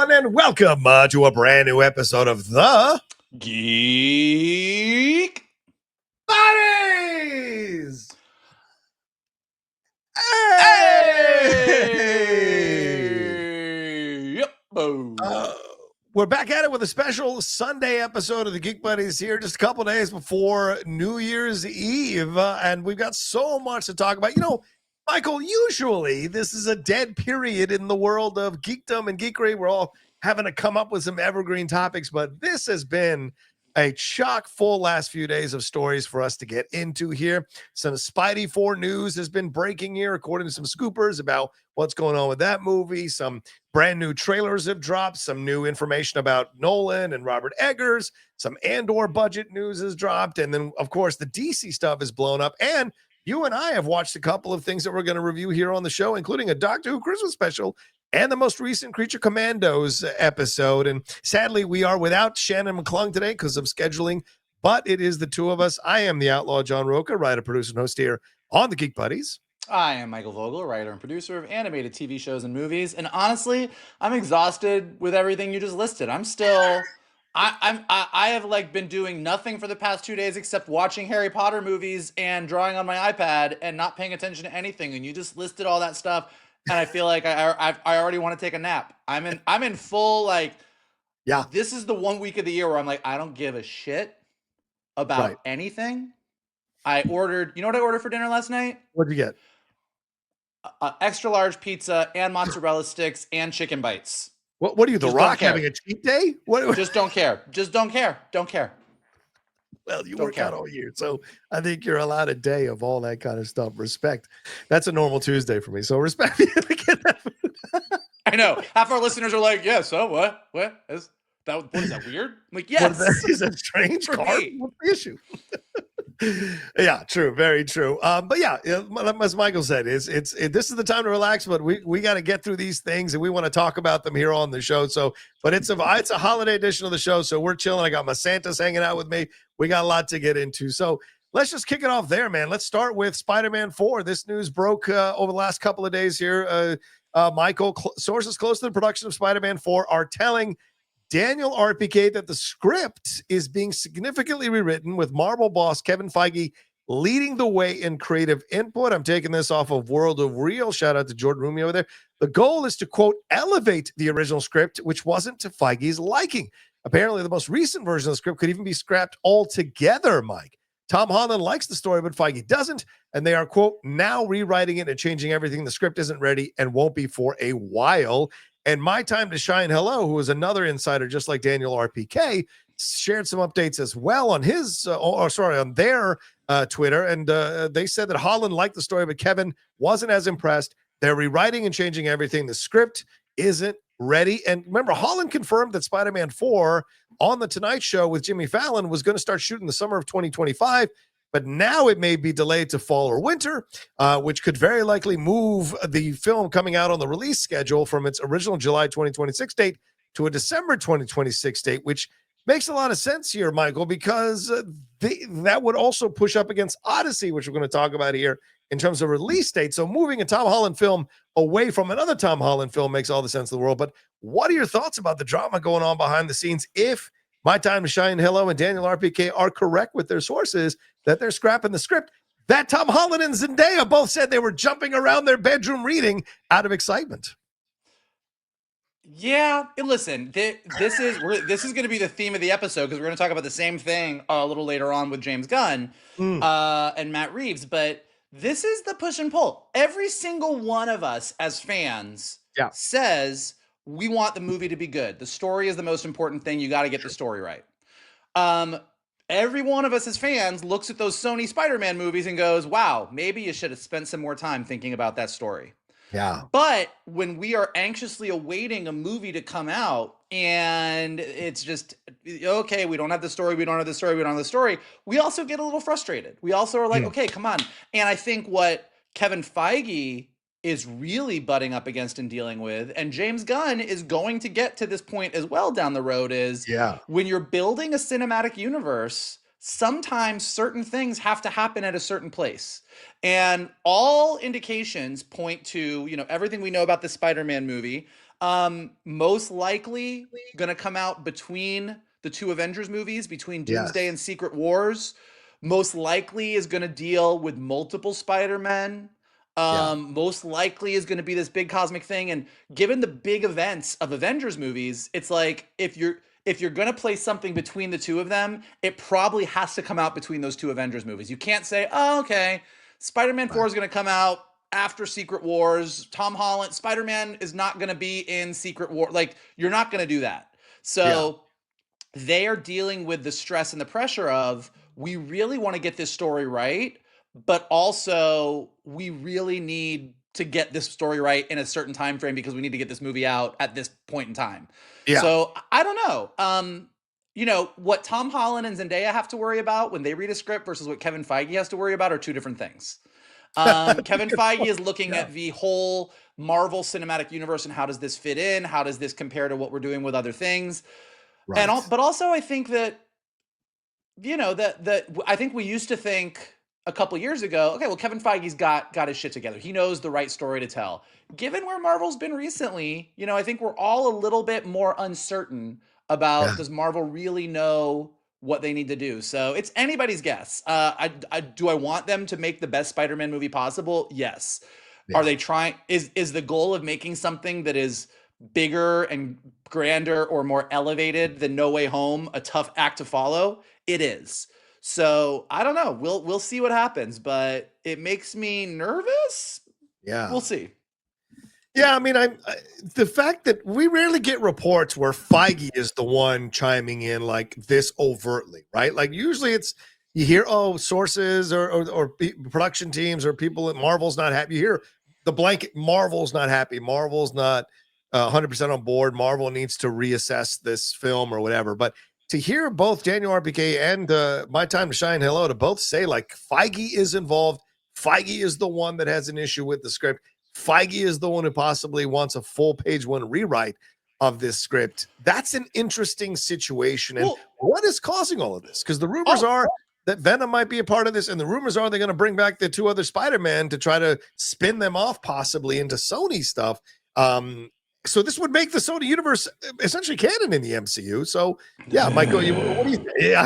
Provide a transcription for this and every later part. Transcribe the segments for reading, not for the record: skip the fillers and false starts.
everyone, and welcome to a brand new episode of the Geek Buddies. Hey! Yep. Boom. We're back at it with a special Sunday episode of the Geek Buddies here, just a couple days before New Year's Eve, and we've got so much to talk about. You know, Michael, usually this is a dead period in the world of geekdom and geekery. We're all having to come up with some evergreen topics, but this has been a chock full last few days of stories for us to get into here. Some Spidey 4 news has been breaking here, according to some scoopers, about what's going on with that movie. Some brand new trailers have dropped, some new information about Nolan and Robert Eggers, some Andor budget news has dropped, and then, of course, the DC stuff is blown up. And you and I have watched a couple of things that we're going to review here on the show, including a Doctor Who Christmas special and the most recent Creature Commandos episode. And sadly, we are without Shannon McClung today because of scheduling, but it is the two of us. I am the outlaw John Rocha, writer, producer, and host here on the Geek Buddies. I am Michael Vogel, writer and producer of animated TV shows and movies. And honestly, I'm exhausted with everything you just listed. I'm still... I have like been doing nothing for the past 2 days except watching Harry Potter movies and drawing on my iPad and not paying attention to anything. And you just listed all that stuff, and I feel like I already want to take a nap. I'm in full like, yeah. This is the 1 week of the year where I'm like, I don't give a shit about anything. I ordered. You know what I ordered for dinner last night? What'd you get? Extra large pizza and mozzarella sticks and chicken bites. What are you, The Rock, having a cheat day? What? Just don't care. Just don't care. Don't care. Well, you work out all year, so I think you're allowed a day of all that kind of stuff. Respect. That's a normal Tuesday for me, so respect me to get that food. I know. Half our listeners are like, yeah, so what? What is that weird? I'm like, yes. Is that strange? What's the issue? Yeah, true, very true. But yeah, as Michael said, this is the time to relax, but we got to get through these things, and we want to talk about them here on the show. So, but it's a holiday edition of the show, so we're chilling. I got my Santas hanging out with me. We got a lot to get into, so let's just kick it off there, man. Let's start with Spider-Man 4. This news broke over the last couple of days here. Michael, sources close to the production of Spider-Man 4 are telling Daniel RPK that the script is being significantly rewritten, with Marvel boss Kevin Feige leading the way in creative input. I'm taking this off of World of Real. Shout out to Jordan Rumi over there. The goal is to, quote, elevate the original script, which wasn't to Feige's liking. Apparently, the most recent version of the script could even be scrapped altogether, Mike. Tom Holland likes the story, but Feige doesn't, and they are, quote, now rewriting it and changing everything. The script isn't ready and won't be for a while. And My Time to Shine Hello, who is another insider just like Daniel RPK, shared some updates as well on his, on their Twitter. And they said that Holland liked the story, but Kevin wasn't as impressed. They're rewriting and changing everything. The script isn't ready. And remember, Holland confirmed that Spider-Man 4 on The Tonight Show with Jimmy Fallon was going to start shooting the summer of 2025. But now it may be delayed to fall or winter, which could very likely move the film coming out on the release schedule from its original July 2026 date to a December 2026 date, which makes a lot of sense here, Michael, because that would also push up against Odyssey, which we're going to talk about here in terms of release date. So moving a Tom Holland film away from another Tom Holland film makes all the sense in the world. But what are your thoughts about the drama going on behind the scenes if My Time to Shine Hello and Daniel RPK are correct with their sources that they're scrapping the script that Tom Holland and Zendaya both said they were jumping around their bedroom reading out of excitement? Yeah, listen, this is going to be the theme of the episode because we're going to talk about the same thing a little later on with James Gunn and Matt Reeves. But this is the push and pull. Every single one of us as fans says we want the movie to be good. The story is the most important thing. You got to get the story right. Every one of us as fans looks at those Sony Spider-Man movies and goes, wow, maybe you should have spent some more time thinking about that story. Yeah. But when we are anxiously awaiting a movie to come out and it's just, okay, we don't have the story, we don't have the story, we don't have the story, we also get a little frustrated. We also are like, okay, come on. And I think what Kevin Feige is really butting up against and dealing with, and James Gunn is going to get to this point as well down the road, is when you're building a cinematic universe, sometimes certain things have to happen at a certain place. And all indications point to, everything we know about the Spider-Man movie. Most likely going to come out between the two Avengers movies, between Doomsday and Yes. Secret Wars. Most likely is going to deal with multiple Spider-Men. Yeah. Most likely is going to be this big cosmic thing. And given the big events of Avengers movies, it's like if you're going to play something between the two of them, it probably has to come out between those two Avengers movies. You can't say, oh, okay, Spider-Man 4 Right. is going to come out after Secret Wars. Tom Holland, Spider-Man is not going to be in Secret War. Like, you're not going to do that. Yeah. So they are dealing with the stress and the pressure of, we really want to get this story right, but also we really need to get this story right in a certain time frame because we need to get this movie out at this point in time. Yeah. So I don't know. You know, what Tom Holland and Zendaya have to worry about when they read a script versus what Kevin Feige has to worry about are two different things. Kevin Feige is looking Yeah. at the whole Marvel Cinematic Universe and how does this fit in? How does this compare to what we're doing with other things? And Right. but also I think that, you know, that I think we used to think a couple years ago, okay, well, Kevin Feige's got his shit together. He knows the right story to tell. Given where Marvel's been recently, you know, I think we're all a little bit more uncertain Yeah. about, does Marvel really know what they need to do? So it's anybody's guess. Do I want them to make the best Spider-Man movie possible? Yes. Are Yeah. they trying? Is the goal of making something that is bigger and grander or more elevated than No Way Home a tough act to follow? It is. So I don't know. We'll see what happens, but it makes me nervous. Yeah. We'll see. Yeah, I mean, the fact that we rarely get reports where Feige is the one chiming in like this overtly, right? Like usually it's you hear, oh, sources or production teams or people at Marvel's not happy. You hear the blanket Marvel's not happy. Marvel's not 100% on board. Marvel needs to reassess this film or whatever. But to hear both Daniel RPK and My Time to Shine Hello to both say like Feige is involved, Feige is the one that has an issue with the script. Feige is the one who possibly wants a full page one rewrite of this script. That's an interesting situation. And Well, what is causing all of this? Because the rumors oh, are that Venom might be a part of this, and the rumors are they're going to bring back the two other Spider-Man to try to spin them off possibly into Sony stuff. So this would make the Sony universe essentially canon in the MCU. So yeah, Michael, what do you think? Yeah,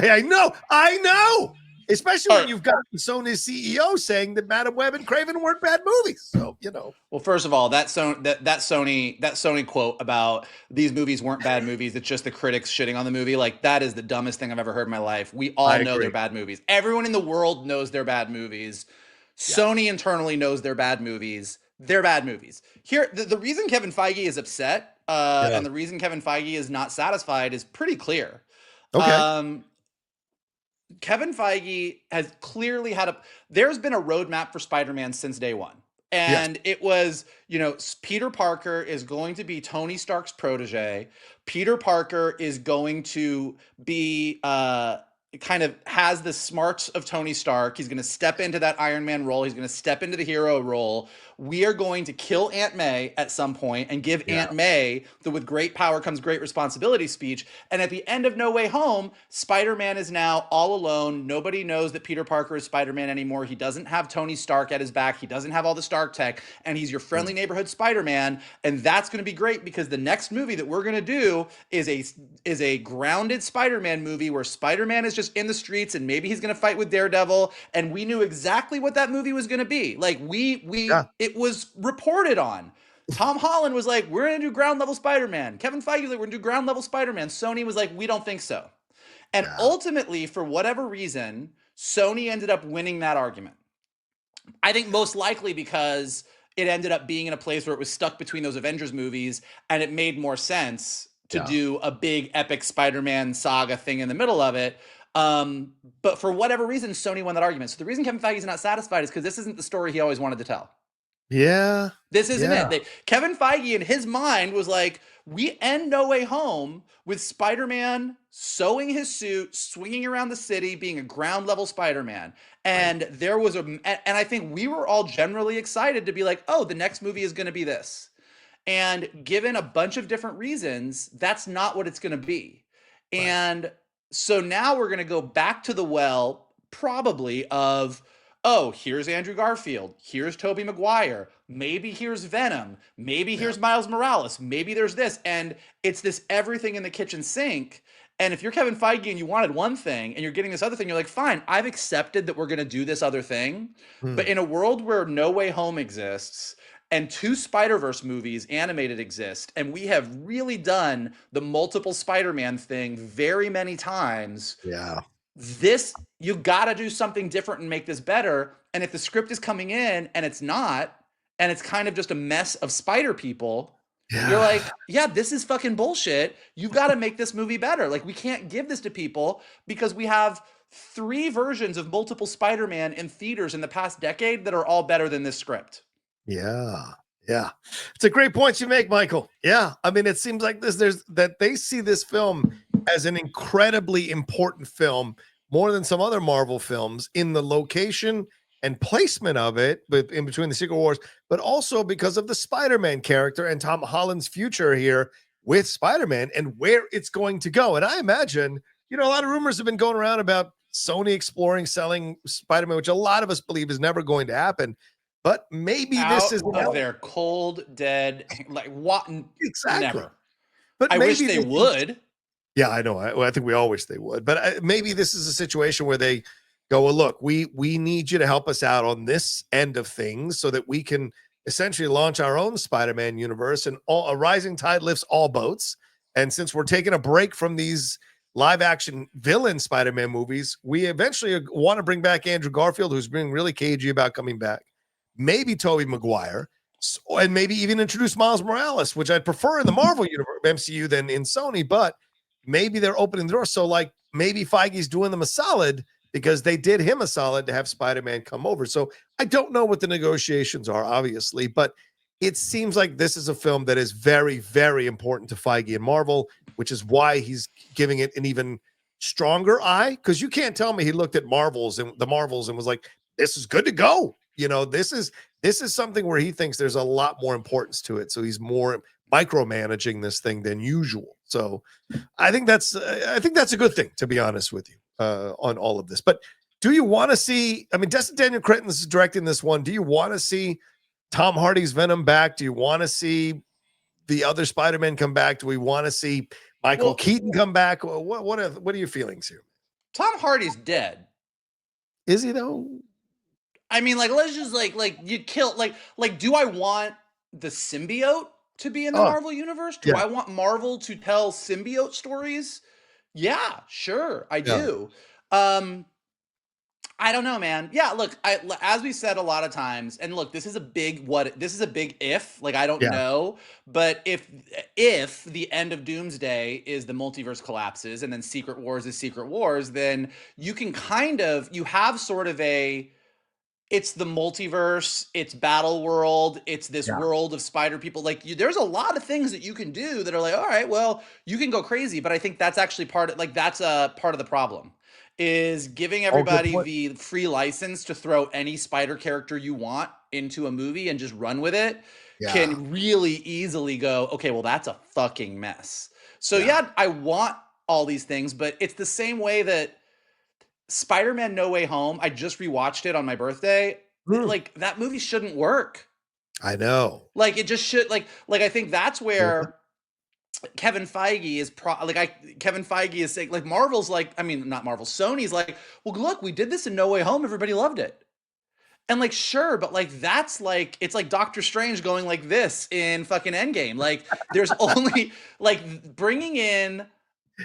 I know. Especially when you've got Sony CEO saying that Madam Web and Craven weren't bad movies. So, you know. Well, first of all, that Sony quote about these movies weren't bad movies, it's just the critics shitting on the movie, like that is the dumbest thing I've ever heard in my life. We all know they're bad movies. Everyone in the world knows they're bad movies. Yeah. Sony internally knows they're bad movies. They're bad movies. Here, the reason Kevin Feige is upset and the reason Kevin Feige is not satisfied is pretty clear. Okay. Kevin Feige has clearly there's been a roadmap for Spider-Man since day one. And it was, you know, Peter Parker is going to be Tony Stark's protege. Peter Parker is going to be kind of has the smarts of Tony Stark. He's going to step into that Iron Man role. He's going to step into the hero role. We are going to kill Aunt May at some point and give Aunt May the with great power comes great responsibility speech. And at the end of No Way Home, Spider-Man is now all alone. Nobody knows that Peter Parker is Spider-Man anymore. He doesn't have Tony Stark at his back. He doesn't have all the Stark tech, and he's your friendly neighborhood Spider-Man. And that's going to be great because the next movie that we're going to do is a grounded Spider-Man movie where Spider-Man is just in the streets and maybe he's going to fight with Daredevil. And we knew exactly what that movie was going to be. Like it was reported on. Tom Holland was like, we're going to do ground level Spider-Man. Kevin Feige was like, we're going to do ground level Spider-Man. Sony was like, we don't think so. And ultimately, for whatever reason, Sony ended up winning that argument. I think most likely because it ended up being in a place where it was stuck between those Avengers movies and it made more sense to do a big epic Spider-Man saga thing in the middle of it. But for whatever reason, Sony won that argument. So the reason Kevin Feige is not satisfied is because this isn't the story he always wanted to tell. Yeah. This isn't it. Kevin Feige in his mind was like, we end No Way Home with Spider-Man sewing his suit, swinging around the city, being a ground level Spider-Man. And there was and I think we were all generally excited to be like, oh, the next movie is going to be this. And given a bunch of different reasons, that's not what it's going to be. And so now we're going to go back to the well, probably, of, oh, here's Andrew Garfield, here's Tobey Maguire, maybe here's Venom, maybe Yeah. here's Miles Morales, maybe there's this. And it's this everything in the kitchen sink. And if you're Kevin Feige and you wanted one thing and you're getting this other thing, you're like, fine, I've accepted that we're going to do this other thing. But Hmm. in a world where No Way Home exists and two Spider-Verse movies animated exist, and we have really done the multiple Spider-Man thing very many times, Yeah. this you got to do something different and make this better. And if the script is coming in and it's not, and it's kind of just a mess of spider people, you're Yeah. like, yeah, this is fucking bullshit. You've got to make this movie better. Like, we can't give this to people because we have three versions of multiple Spider-Man in theaters in the past decade that are all better than this script. Yeah. Yeah. It's a great point you make, Michael. Yeah. I mean, it seems like there's that they see this film as an incredibly important film, more than some other Marvel films, in the location and placement of it, but in between the Secret Wars, but also because of the Spider-Man character and Tom Holland's future here with Spider-Man and where it's going to go. And I imagine, a lot of rumors have been going around about Sony exploring selling Spider-Man, which a lot of us believe is never going to happen. But maybe this is Out of their cold, dead, like what? exactly. Never. But I wish maybe they would. Yeah, I know. I think we all wish they would. But maybe this is a situation where they go, well, look, we need you to help us out on this end of things so that we can essentially launch our own Spider-Man universe, and a rising tide lifts all boats. And since we're taking a break from these live action villain Spider-Man movies, we eventually want to bring back Andrew Garfield, who's being really cagey about coming back. Maybe Tobey Maguire, and maybe even introduce Miles Morales, which I'd prefer in the Marvel universe, MCU, than in Sony. But maybe they're opening the door. So, like, maybe Feige's doing them a solid because they did him a solid to have Spider-Man come over. So I don't know what the negotiations are, obviously, but it seems like this is a film that is very, very important to Feige and Marvel, which is why he's giving it an even stronger eye. Because you can't tell me he looked at the Marvels and was like, "This is good to go." This is something where he thinks there's a lot more importance to it. So he's more micromanaging this thing than usual. So I think that's a good thing, to be honest with you, on all of this. But do you want to see? I mean, Destin Daniel Cretton is directing this one. Do you want to see Tom Hardy's Venom back? Do you want to see the other Spider-Man come back? Do we want to see Michael Keaton come back? What are your feelings here? Tom Hardy's dead. Is he though? I mean, like, let's just like you kill like. Do I want the symbiote to be in the Marvel universe? Do I want Marvel to tell symbiote stories? Yeah, sure, I do. I don't know, man. Yeah, look, as we said a lot of times, and look, this is a big if. Like, I don't know, but if the end of Doomsday is the multiverse collapses and then Secret Wars is Secret Wars, then you have sort of it's the multiverse, it's Battle World, it's this world of spider people. Like, there's a lot of things that you can do that are like, all right, well, you can go crazy, but I think that's actually that's a part of the problem, is giving everybody the free license to throw any spider character you want into a movie and just run with it can really easily go, okay, well, that's a fucking mess. So I want all these things, but it's the same way that Spider-Man No Way Home, I just rewatched it on my birthday. Like, that movie shouldn't work. I know. Like, it just should, like I think that's where Kevin Feige is Kevin Feige is saying, like, Marvel's like, I mean, not Marvel, Sony's like, well, look, we did this in No Way Home, everybody loved it. And, like, sure, but, like, that's like, it's like Doctor Strange going like this in fucking Endgame. Like, there's only, like, bringing in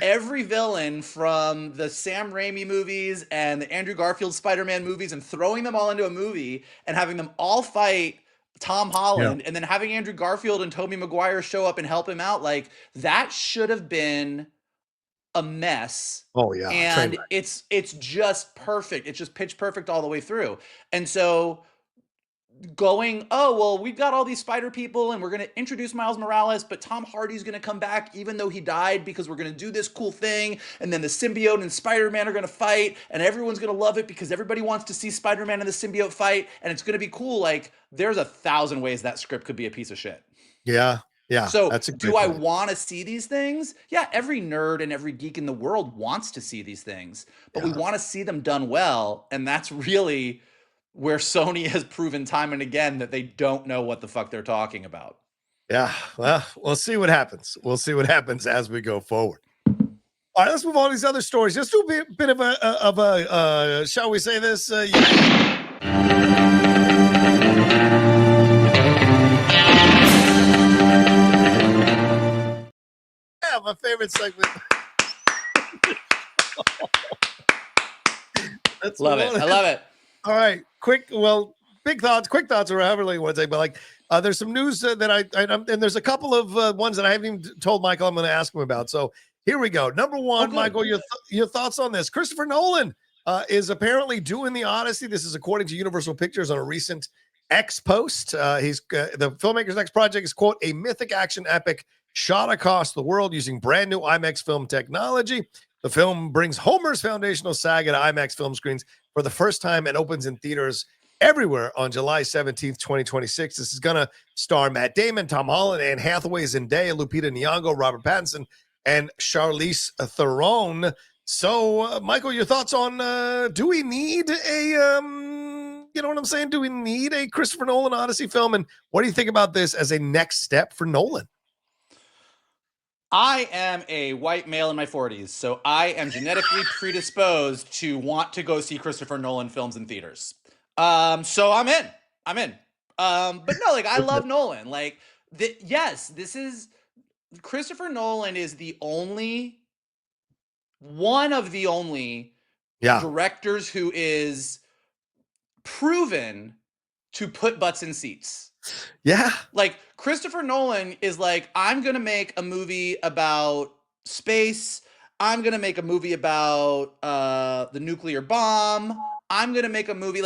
every villain from the Sam Raimi movies and the Andrew Garfield Spider-Man movies and throwing them all into a movie and having them all fight Tom Holland and then having Andrew Garfield and Tobey Maguire show up and help him out. Like, that should have been a mess. Oh yeah. And it's just perfect. It's just pitch perfect all the way through. And so going, oh, well, we've got all these spider people and we're going to introduce Miles Morales, but Tom Hardy's going to come back even though he died because we're going to do this cool thing. And then the symbiote and Spider-Man are going to fight and everyone's going to love it because everybody wants to see Spider-Man and the symbiote fight. And it's going to be cool. Like, there's 1,000 ways that script could be a piece of shit. Yeah. Yeah. So do I want to see these things? Yeah. Every nerd and every geek in the world wants to see these things, but we want to see them done well. And that's really where Sony has proven time and again that they don't know what the fuck they're talking about. Yeah, well, we'll see what happens. We'll see what happens as we go forward. All right, let's move on to these other stories. Just do a bit of a shall we say this? Yeah, my favorite segment. That's Love it. I love it. All right, quick thoughts, or however you want to say, but like, there's some news that and there's a couple of ones that I haven't even told Michael I'm going to ask him about. So here we go. Number one, Michael, your thoughts on this? Christopher Nolan is apparently doing the Odyssey. This is according to Universal Pictures on a recent X post. He's the filmmaker's next project is, quote, a mythic action epic shot across the world using brand new IMAX film technology. The film brings Homer's foundational saga to IMAX film screens for the first time and opens in theaters everywhere on July 17th, 2026. This is going to star Matt Damon, Tom Holland, Anne Hathaway, Zendaya, Lupita Nyong'o, Robert Pattinson, and Charlize Theron. So, Michael, your thoughts on do we need a, you know what I'm saying? Do we need a Christopher Nolan Odyssey film? And what do you think about this as a next step for Nolan? I am a white male in my 40s, so I am genetically predisposed to want to go see Christopher Nolan films in theaters. So I'm in. But no, like, I love Nolan. Like, yes, this is Christopher Nolan is one of the only directors who is proven to put butts in seats. Yeah. Like, Christopher Nolan is like, I'm going to make a movie about space. I'm going to make a movie about the nuclear bomb. I'm going to make a movie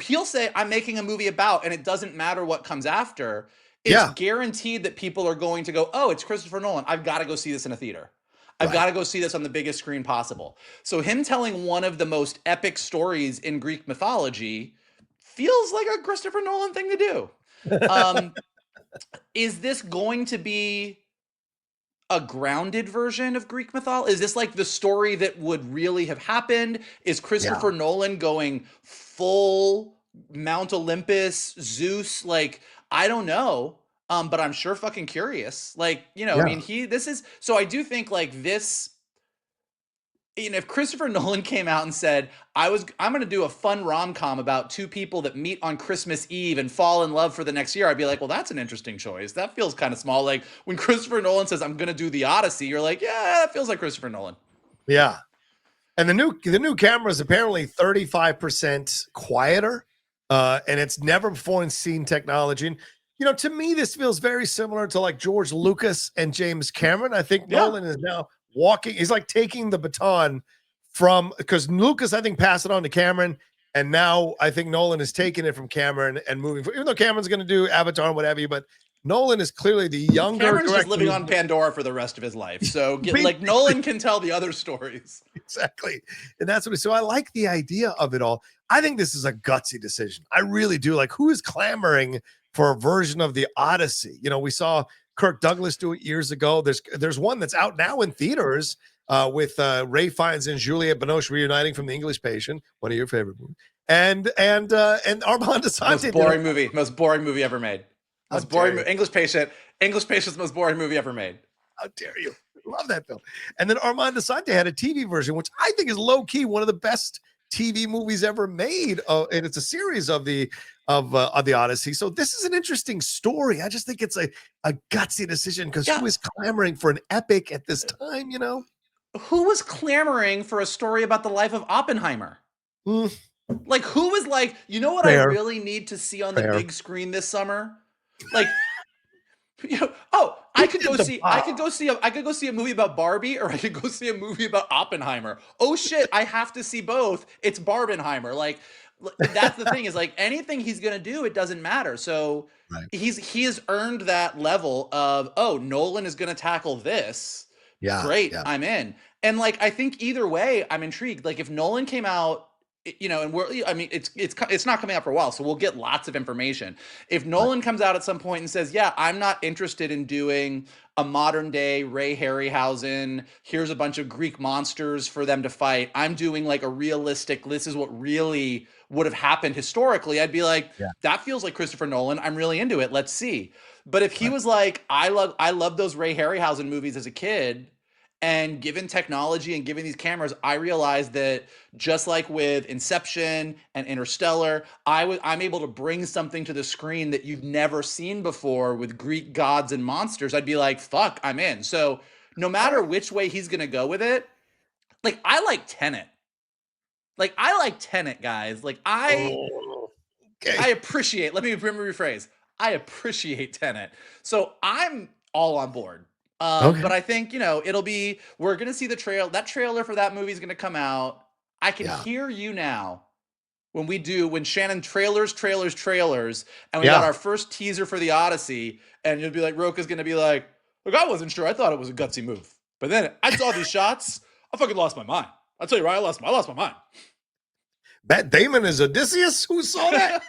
he'll say, I'm making a movie about, and it doesn't matter what comes after. It's guaranteed that people are going to go, oh, it's Christopher Nolan. I've got to go see this in a theater. I've got to go see this on the biggest screen possible. So him telling one of the most epic stories in Greek mythology feels like a Christopher Nolan thing to do. Is this going to be a grounded version of Greek mythology? Is this like the story that would really have happened? Is Christopher Nolan going full Mount Olympus, Zeus? Like, I don't know. But I'm sure fucking curious. Like, you know, I mean, so I do think like this, you know, if Christopher Nolan came out and said, I'm going to do a fun rom-com about two people that meet on Christmas Eve and fall in love for the next year, I'd be like, well, that's an interesting choice. That feels kind of small. Like, when Christopher Nolan says, I'm going to do the Odyssey, you're like, yeah, that feels like Christopher Nolan. Yeah. And the new camera is apparently 35% quieter, and it's never before seen technology. And, you know, to me, this feels very similar to like George Lucas and James Cameron. I think Nolan is now he's like taking the baton because Lucas, I think, passed it on to Cameron, and now I think Nolan is taking it from Cameron and moving forward. Even though Cameron's going to do Avatar and what have you, but Nolan is clearly the younger Cameron's just living on Pandora for the rest of his life. So Nolan can tell the other stories. Exactly. And that's so I like the idea of it all. I think this is a gutsy decision. I really do. Like, who is clamoring for a version of the Odyssey? You know, we saw Kirk Douglas do it years ago. There's one that's out now in theaters with Ray Fiennes and Juliette Binoche reuniting from The English Patient, one of your favorite movies, and Armand Assante. Most boring movie ever made. Most boring English Patient's the most boring movie ever made. How dare you? Love that film. And then Armand Assante had a TV version, which I think is low key one of the best TV movies ever made, and it's a series of the Odyssey. So this is an interesting story. I just think it's a gutsy decision because who is clamoring for an epic at this time? You know, who was clamoring for a story about the life of Oppenheimer? Like, who was like, you know what I really need to see on the big screen this summer? Like, you know, I could go see a movie about Barbie, or I could go see a movie about Oppenheimer. Oh shit, I have to see both. It's Barbenheimer. Like, that's the thing, is like, anything he's gonna do, it doesn't matter. So he has earned that level of, oh, Nolan is gonna tackle this. Yeah, great, I'm in. And like, I think either way, I'm intrigued. Like, if Nolan came out you know, and I mean, it's not coming out for a while, so we'll get lots of information. If Nolan comes out at some point and says, "Yeah, I'm not interested in doing a modern day Ray Harryhausen. Here's a bunch of Greek monsters for them to fight. I'm doing like a realistic. This is what really would have happened historically." I'd be like, Yeah. "That feels like Christopher Nolan. I'm really into it. Let's see." But if he was like, I love those Ray Harryhausen movies as a kid, and given technology and given these cameras, I realized that just like with Inception and Interstellar, I'm able to bring something to the screen that you've never seen before with Greek gods and monsters. I'd be like, fuck, I'm in. So no matter which way he's gonna go with it, like I like Tenet. Like I like Tenet, guys. Like Oh, okay. I appreciate, let me rephrase. I appreciate Tenet. So I'm all on board. Okay. But I think, you know, we're going to see that trailer for that movie is going to come out. I can hear you now when Shannon trailers, and we got our first teaser for the Odyssey, and you'll be like, Roka's going to be like, look, I wasn't sure. I thought it was a gutsy move. But then I saw these shots. I fucking lost my mind. I'll tell you right, I lost my mind. Matt Damon is Odysseus. Who saw that?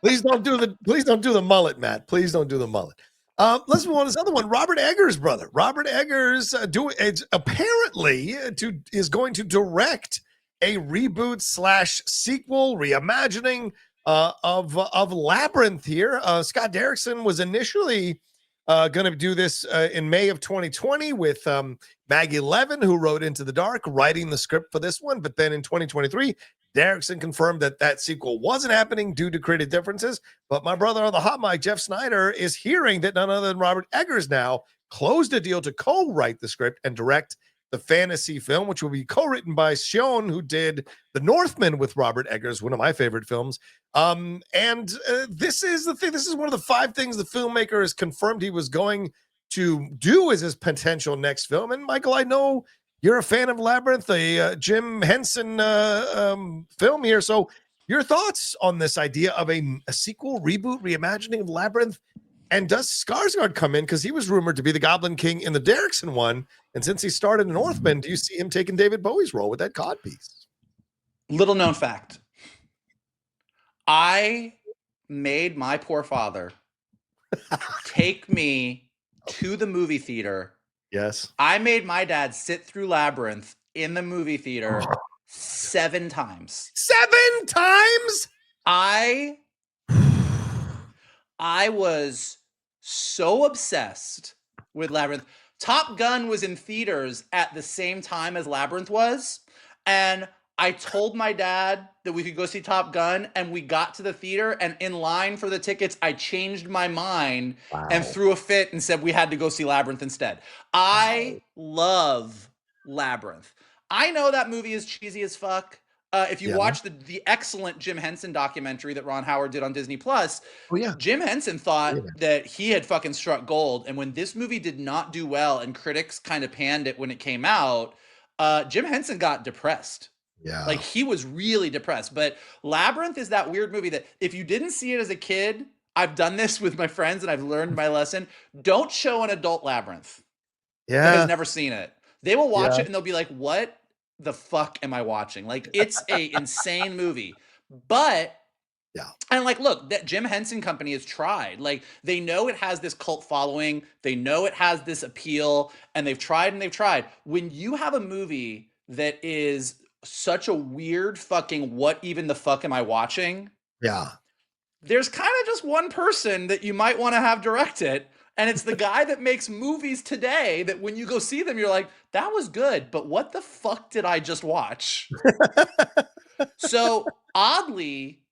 Please don't do the mullet, Matt. Please don't do the mullet. Let's move on to this other one. Robert Eggers' brother. Robert Eggers apparently is going to direct a reboot / sequel reimagining of Labyrinth here. Scott Derrickson was initially going to do this in May of 2020 with Maggie Levin, who wrote Into the Dark, writing the script for this one. But then in 2023, Derrickson confirmed that sequel wasn't happening due to creative differences. But my brother on the hot mic, Jeff Snyder, is hearing that none other than Robert Eggers now closed a deal to co-write the script and direct the fantasy film, which will be co-written by Sion, who did The Northman with Robert Eggers, one of my favorite films. This is the thing. This is one of the 5 things the filmmaker has confirmed he was going to do as his potential next film. And Michael, I know you're a fan of Labyrinth, a Jim Henson film here. So your thoughts on this idea of a sequel, reboot, reimagining of Labyrinth? And does Skarsgård come in? Because he was rumored to be the Goblin King in the Derrickson one. And since he started in Northman, do you see him taking David Bowie's role with that codpiece? Little known fact. I made my poor father take me to the movie theater. Yes. I made my dad sit through Labyrinth in the movie theater 7 times. 7 times? I was so obsessed with Labyrinth. Top Gun was in theaters at the same time as Labyrinth was. And I told my dad that we could go see Top Gun, and we got to the theater, and in line for the tickets, I changed my mind and threw a fit and said we had to go see Labyrinth instead. I love Labyrinth. I know that movie is cheesy as fuck. If you watch the excellent Jim Henson documentary that Ron Howard did on Disney Plus, Jim Henson thought that he had fucking struck gold. And when this movie did not do well and critics kind of panned it when it came out, Jim Henson got depressed. Yeah. Like he was really depressed. But Labyrinth is that weird movie that if you didn't see it as a kid, I've done this with my friends and I've learned my lesson. Don't show an adult Labyrinth. Yeah. That has never seen it. They will watch it and they'll be like, what the fuck am I watching? Like it's a insane movie. But and like, look, that Jim Henson company has tried. Like they know it has this cult following. They know it has this appeal, and they've tried and they've tried. When you have a movie that is such a weird fucking what even the fuck am I watching? Yeah. There's kind of just one person that you might want to have direct it. And it's the guy that makes movies today that when you go see them, you're like, that was good, but what the fuck did I just watch? So oddly,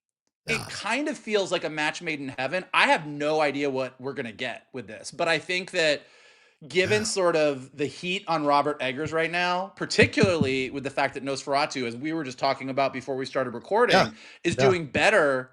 it kind of feels like a match made in heaven. I have no idea what we're going to get with this, but I think that given sort of the heat on Robert Eggers right now, particularly with the fact that Nosferatu, as we were just talking about before we started recording, is doing better.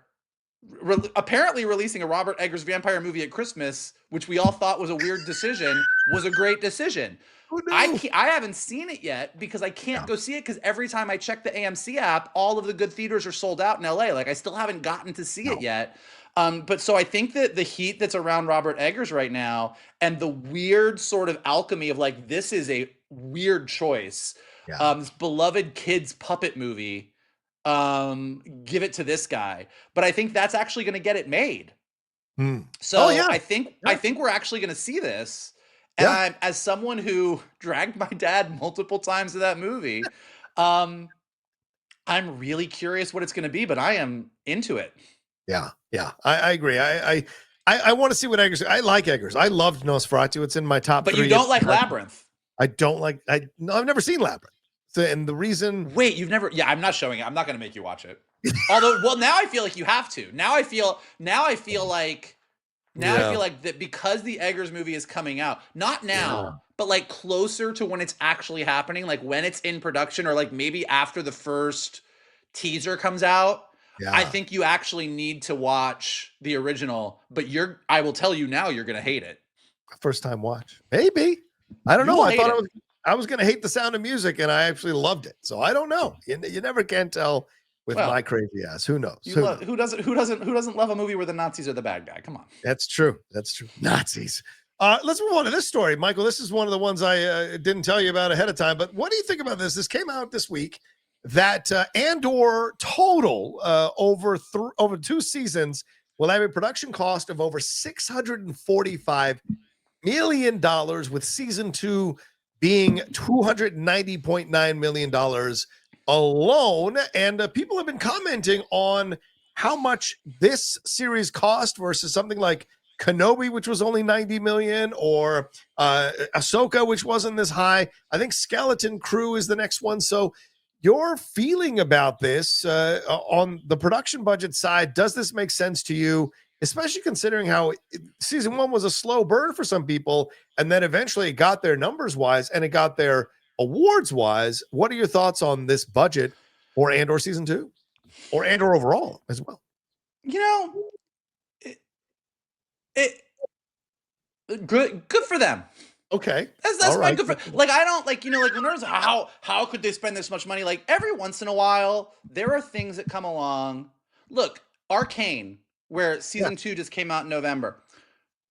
Apparently releasing a Robert Eggers vampire movie at Christmas, which we all thought was a weird decision, was a great decision. Oh, no. I haven't seen it yet because I can't go see it because every time I check the AMC app, all of the good theaters are sold out in LA. Like I still haven't gotten to see it yet. But so I think that the heat that's around Robert Eggers right now and the weird sort of alchemy of like, this is a weird choice. This beloved kids puppet movie give it to this guy. But I think that's actually going to get it made. So I think we're actually going to see this. And I'm, as someone who dragged my dad multiple times to that movie, I'm really curious what it's going to be, but I am into it. Yeah, I agree. I want to see what Eggers. I like Eggers. I loved Nosferatu. It's in my top. But 3. You don't like Labyrinth. I don't like. No, I've never seen Labyrinth. So, and the reason. Wait, you've never? Yeah, I'm not showing it. I'm not going to make you watch it. Although, well, now I feel like you have to. Now I feel like that because the Eggers movie is coming out, not now, but like closer to when it's actually happening, like when it's in production, or like maybe after the first teaser comes out. Yeah. I think you actually need to watch the original, but I will tell you now, you're going to hate it. First time watch. Maybe. I don't know. I thought I was going to hate the Sound of Music, and I actually loved it. So I don't know. You never can tell with my crazy ass. Who knows? Who doesn't love a movie where the Nazis are the bad guy? Come on. That's true. Nazis. Let's move on to this story, Michael. This is one of the ones I didn't tell you about ahead of time, but what do you think about this? This came out this week. That Andor total over 2 seasons will have a production cost of over $645 million, with season 2 being $290.9 million alone. And people have been commenting on how much this series cost versus something like Kenobi, which was only 90 million, or Ahsoka, which wasn't this high. I think Skeleton Crew is the next one. So your feeling about this on the production budget side, does this make sense to you, especially considering how season 1 was a slow burn for some people, and then eventually it got their numbers wise and it got their awards wise? What are your thoughts on this budget for Andor season 2 or Andor overall as well? You know, good for them. Okay. That's right. Good for, like, I don't like, like when there's how could they spend this much money? Like every once in a while, there are things that come along. Look, Arcane, where season 2 just came out in November.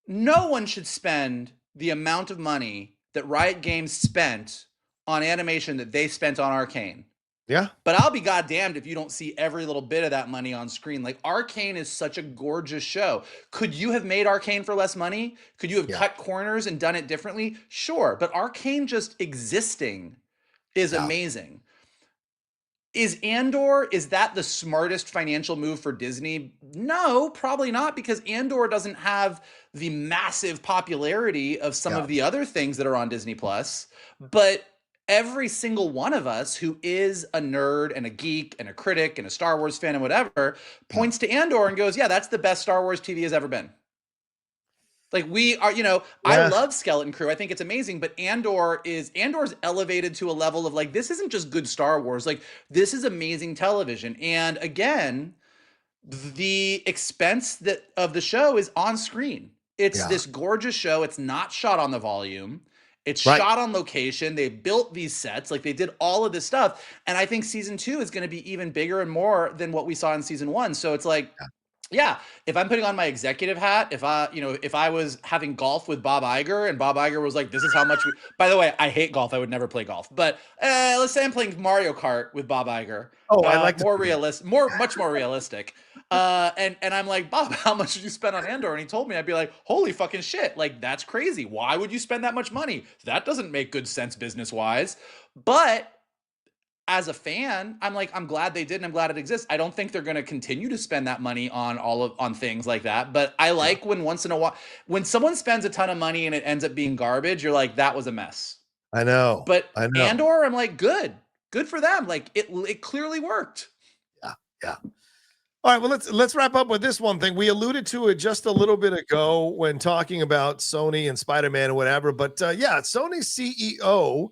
No one should spend the amount of money that Riot Games spent on animation that they spent on Arcane. Yeah. But I'll be goddamned if you don't see every little bit of that money on screen. Like, Arcane is such a gorgeous show. Could you have made Arcane for less money? Could you have cut corners and done it differently? Sure. But Arcane just existing is amazing. Is Andor, is that the smartest financial move for Disney? No, probably not, because Andor doesn't have the massive popularity of some of the other things that are on Disney Plus. But every single one of us who is a nerd and a geek and a critic and a Star Wars fan and whatever points to Andor and goes, yeah, that's the best Star Wars TV has ever been. Like, we are, I love Skeleton Crew. I think it's amazing, but Andor's elevated to a level of like, this isn't just good Star Wars. Like, this is amazing television. And again, the expense of the show is on screen. It's this gorgeous show. It's not shot on the volume. It's shot on location. They built these sets. Like, they did all of this stuff. And I think season 2 is going to be even bigger and more than what we saw in season 1. So it's like, if I'm putting on my executive hat, if I was having golf with Bob Iger and Bob Iger was like, this is how much by the way, I hate golf. I would never play golf. But let's say I'm playing Mario Kart with Bob Iger. Oh, I like more realistic, much more realistic. And I'm like, Bob, how much did you spend on Andor? And he told me, I'd be like, holy fucking shit. Like, that's crazy. Why would you spend that much money? That doesn't make good sense business wise. But as a fan, I'm like, I'm glad they did, and I'm glad it exists. I don't think they're going to continue to spend that money on things like that. But I like when once in a while, when someone spends a ton of money and it ends up being garbage, you're like, that was a mess. I know. But Andor, I'm like, good for them. Like, it clearly worked. Yeah. All right, well, let's wrap up with this one thing. We alluded to it just a little bit ago when talking about Sony and Spider-Man and whatever. But Sony CEO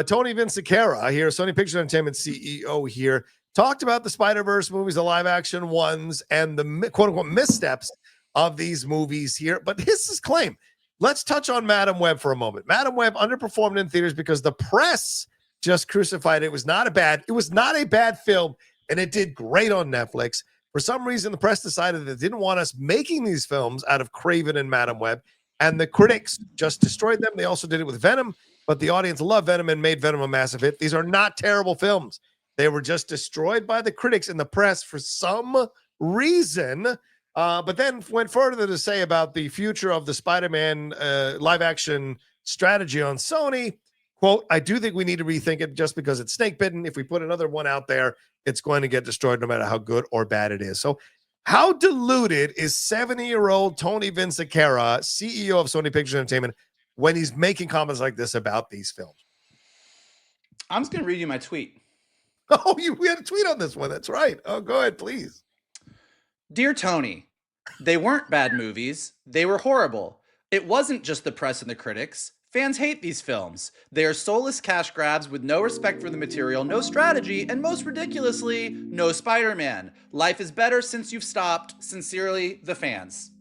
Tony Vinciquerra here, Sony Pictures Entertainment CEO here, talked about the Spider-Verse movies, the live-action ones, and the quote-unquote missteps of these movies here. But here's his claim. Let's touch on Madam Web for a moment. Madam Web underperformed in theaters because the press just crucified it. It was not a bad film, and it did great on Netflix. For some reason, the press decided that they didn't want us making these films out of Craven and Madam Web, and the critics just destroyed them. They also did it with Venom, but the audience loved Venom and made Venom a massive hit. These are not terrible films. They were just destroyed by the critics and the press for some reason. But then went further to say about the future of the Spider-Man live action strategy on Sony. Quote, I do think we need to rethink it just because it's snake bitten. If we put another one out there, it's going to get destroyed no matter how good or bad it is. So how deluded is 70-year-old Tony Vinciquerra, CEO of Sony Pictures Entertainment, when he's making comments like this about these films? I'm just going to read you my tweet. Oh, we had a tweet on this one. That's right. Oh, go ahead, please. Dear Tony, they weren't bad movies. They were horrible. It wasn't just the press and the critics. Fans hate these films. They are soulless cash grabs with no respect for the material, no strategy, and most ridiculously, no Spider-Man. Life is better since you've stopped. Sincerely, the fans.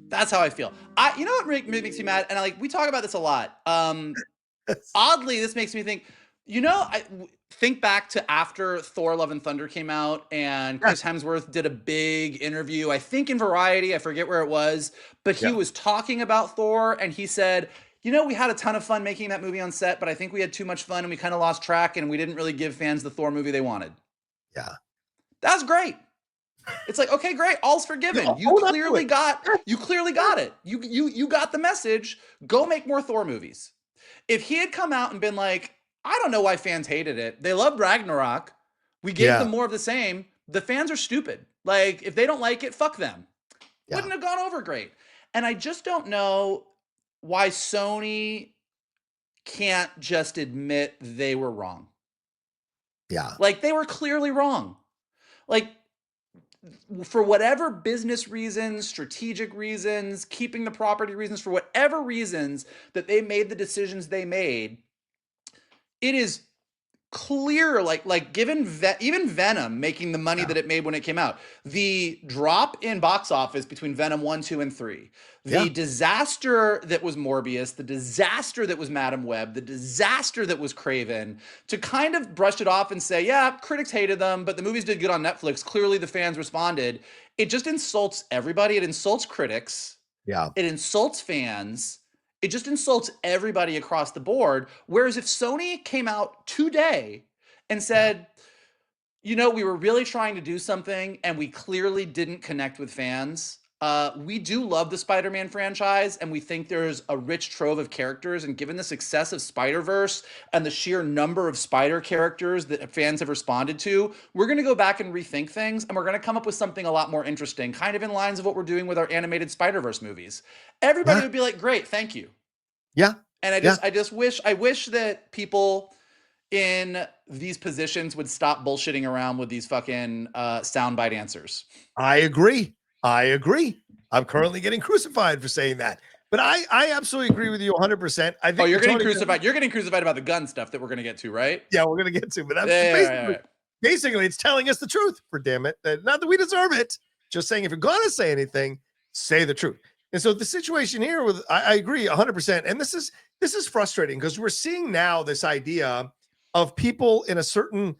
That's how I feel. You know what makes me mad? And we talk about this a lot. Oddly, this makes me think, I think back to after Thor Love and Thunder came out and Chris Hemsworth did a big interview, I think in Variety, I forget where it was, but he was talking about Thor and he said, we had a ton of fun making that movie on set, but I think we had too much fun and we kind of lost track and we didn't really give fans the Thor movie they wanted. Yeah. That's great. It's like, okay, great. All's forgiven. You clearly got it. You got the message. Go make more Thor movies. If he had come out and been like, I don't know why fans hated it. They loved Ragnarok. We gave them more of the same. The fans are stupid. Like, if they don't like it, fuck them. Wouldn't have gone over great. And I just don't know why Sony can't just admit they were wrong. Yeah. Like, they were clearly wrong. Like, for whatever business reasons, strategic reasons, keeping the property reasons, for whatever reasons that they made the decisions they made, it is clear, given even Venom making the money that it made when it came out, the drop in box office between Venom 1, 2, and 3, the disaster that was Morbius, the disaster that was Madam Web, the disaster that was Craven, to kind of brush it off and say, yeah, critics hated them, but the movies did good on Netflix. Clearly the fans responded. It just insults everybody. It insults critics. Yeah. It insults fans. It just insults everybody across the board. Whereas if Sony came out today and said, we were really trying to do something and we clearly didn't connect with fans. We do love the Spider-Man franchise and we think there's a rich trove of characters. And given the success of Spider-Verse and the sheer number of Spider characters that fans have responded to, we're going to go back and rethink things and we're going to come up with something a lot more interesting, kind of in lines of what we're doing with our animated Spider-Verse movies. Everybody would be like, great, thank you. Yeah. And I wish that people in these positions would stop bullshitting around with these fucking soundbite answers. I agree. I'm currently getting crucified for saying that. But I absolutely agree with you 100%. I think you're getting crucified. You're getting crucified about the gun stuff that we're going to get to, right? Yeah, we're going to get to. But that's basically it's telling us the truth, for damn it. Not that we deserve it. Just saying if you're going to say anything, say the truth. And so the situation here with I agree 100%. And this is frustrating because we're seeing now this idea of people in a certain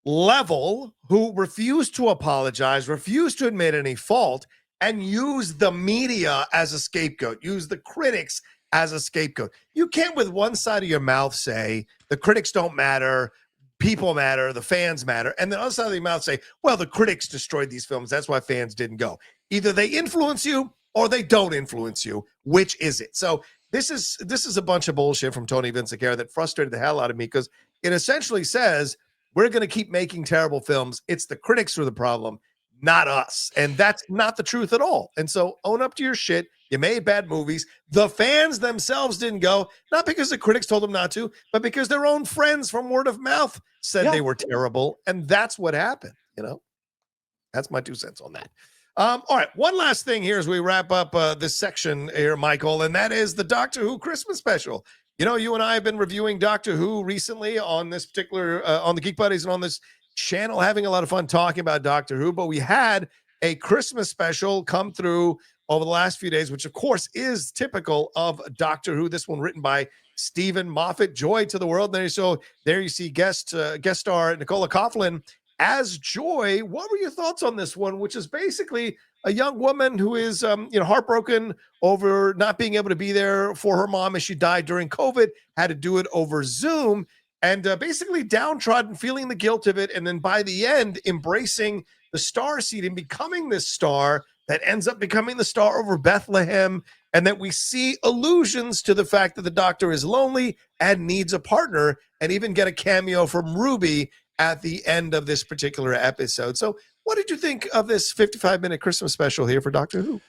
level who refuse to apologize, refuse to admit any fault, and use the media as a scapegoat, use the critics as a scapegoat. You can't with one side of your mouth say the critics don't matter, people matter, the fans matter, and the other side of your mouth say, well, the critics destroyed these films, that's why fans didn't go. Either they influence you or they don't influence you. Which is it? So this is a bunch of bullshit from Tony Vinciquerra that frustrated the hell out of me because it essentially says we're going to keep making terrible films. It's the critics who are the problem, not us. And that's not the truth at all. And so own up to your shit. You made bad movies. The fans themselves didn't go, not because the critics told them not to, but because their own friends from word of mouth said they were terrible. And that's what happened. That's my 2 cents on that. All right, one last thing here as we wrap up this section here, Michael, and that is the Doctor Who Christmas special. You and I have been reviewing Doctor Who recently on this particular, on the Geek Buddies and on this channel, having a lot of fun talking about Doctor Who, but we had a Christmas special come through over the last few days, which of course is typical of Doctor Who. This one written by Stephen Moffat, Joy to the World. There you see guest star Nicola Coughlan as Joy. What were your thoughts on this one, which is basically a young woman who is heartbroken over not being able to be there for her mom as she died during COVID, had to do it over Zoom. and basically downtrodden, feeling the guilt of it, and then by the end, embracing the star seed and becoming this star that ends up becoming the star over Bethlehem, and that we see allusions to the fact that the Doctor is lonely and needs a partner, and even get a cameo from Ruby at the end of this particular episode. So what did you think of this 55-minute Christmas special here for Doctor Who?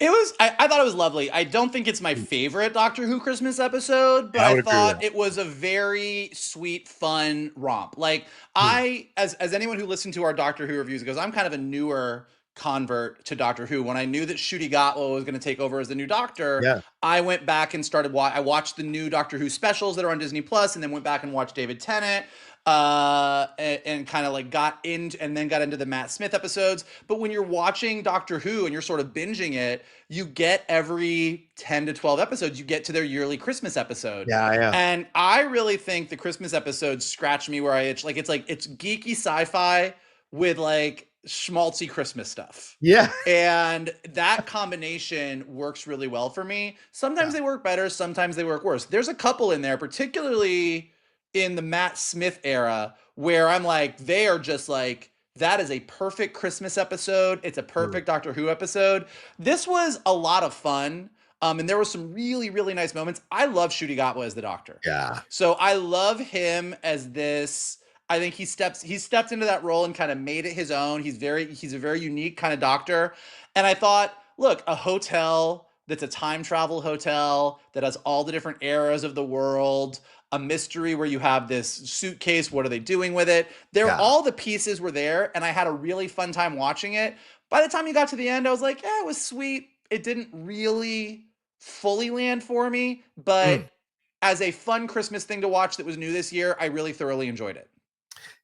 I thought it was lovely. I don't think it's my favorite Doctor Who Christmas episode, but I I would agree with thought that. it was a very sweet, fun romp. Like as anyone who listened to our Doctor Who reviews goes, I'm kind of a newer convert to Doctor Who. When I knew that Ncuti Gatwa was going to take over as the new Doctor, Yeah. I went back and I watched the new Doctor Who specials that are on Disney Plus, and then went back and watched David Tennant, and kind of like got into the Matt Smith episodes. But when you're watching Doctor Who and you're sort of binging it, you get every 10 to 12 episodes, you get to their yearly Christmas episode. Yeah. And I really think the Christmas episodes scratch me where I itch. Like it's geeky sci-fi with like schmaltzy Christmas stuff. Yeah. And that combination works really well for me. Sometimes they work better, sometimes they work worse. There's a couple in there, particularly in the Matt Smith era, where I'm like, they are just like, that is a perfect Christmas episode. It's a perfect Doctor Who episode. This was a lot of fun. And there were some really, really nice moments. I love Ncuti Gatwa as the Doctor. Yeah. So I love him as this. I think he stepped into that role and kind of made it his own. He's a very unique kind of Doctor. And I thought, look, a hotel that's a time travel hotel that has all the different eras of the world, a mystery where you have this suitcase. What are they doing with it? All the pieces were there, and I had a really fun time watching it. By the time you got to the end, I was like, yeah, it was sweet. It didn't really fully land for me, but as a fun Christmas thing to watch that was new this year, I really thoroughly enjoyed it.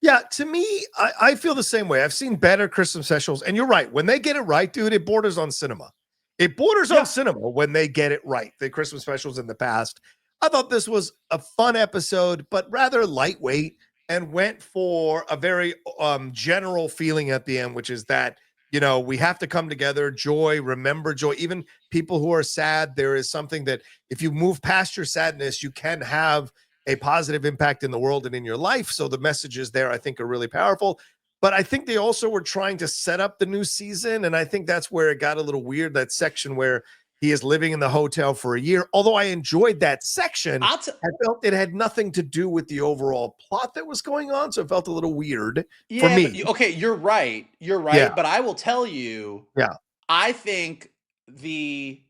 Yeah, to me, I feel the same way. I've seen better Christmas specials, and you're right. When they get it right, dude, it borders on cinema. It borders on cinema when they get it right. The Christmas specials in the past. I thought this was a fun episode, but rather lightweight, and went for a very general feeling at the end, which is that, you know, we have to come together, joy, remember joy. Even people who are sad, there is something that if you move past your sadness, you can have a positive impact in the world and in your life. So the messages there, I think, are really powerful. But I think they also were trying to set up the new season. And I think that's where it got a little weird, that section where he is living in the hotel for a year. Although I enjoyed that section, I felt it had nothing to do with the overall plot that was going on. So it felt a little weird for me. Okay, you're right. You're right. Yeah. But I will tell you, I think the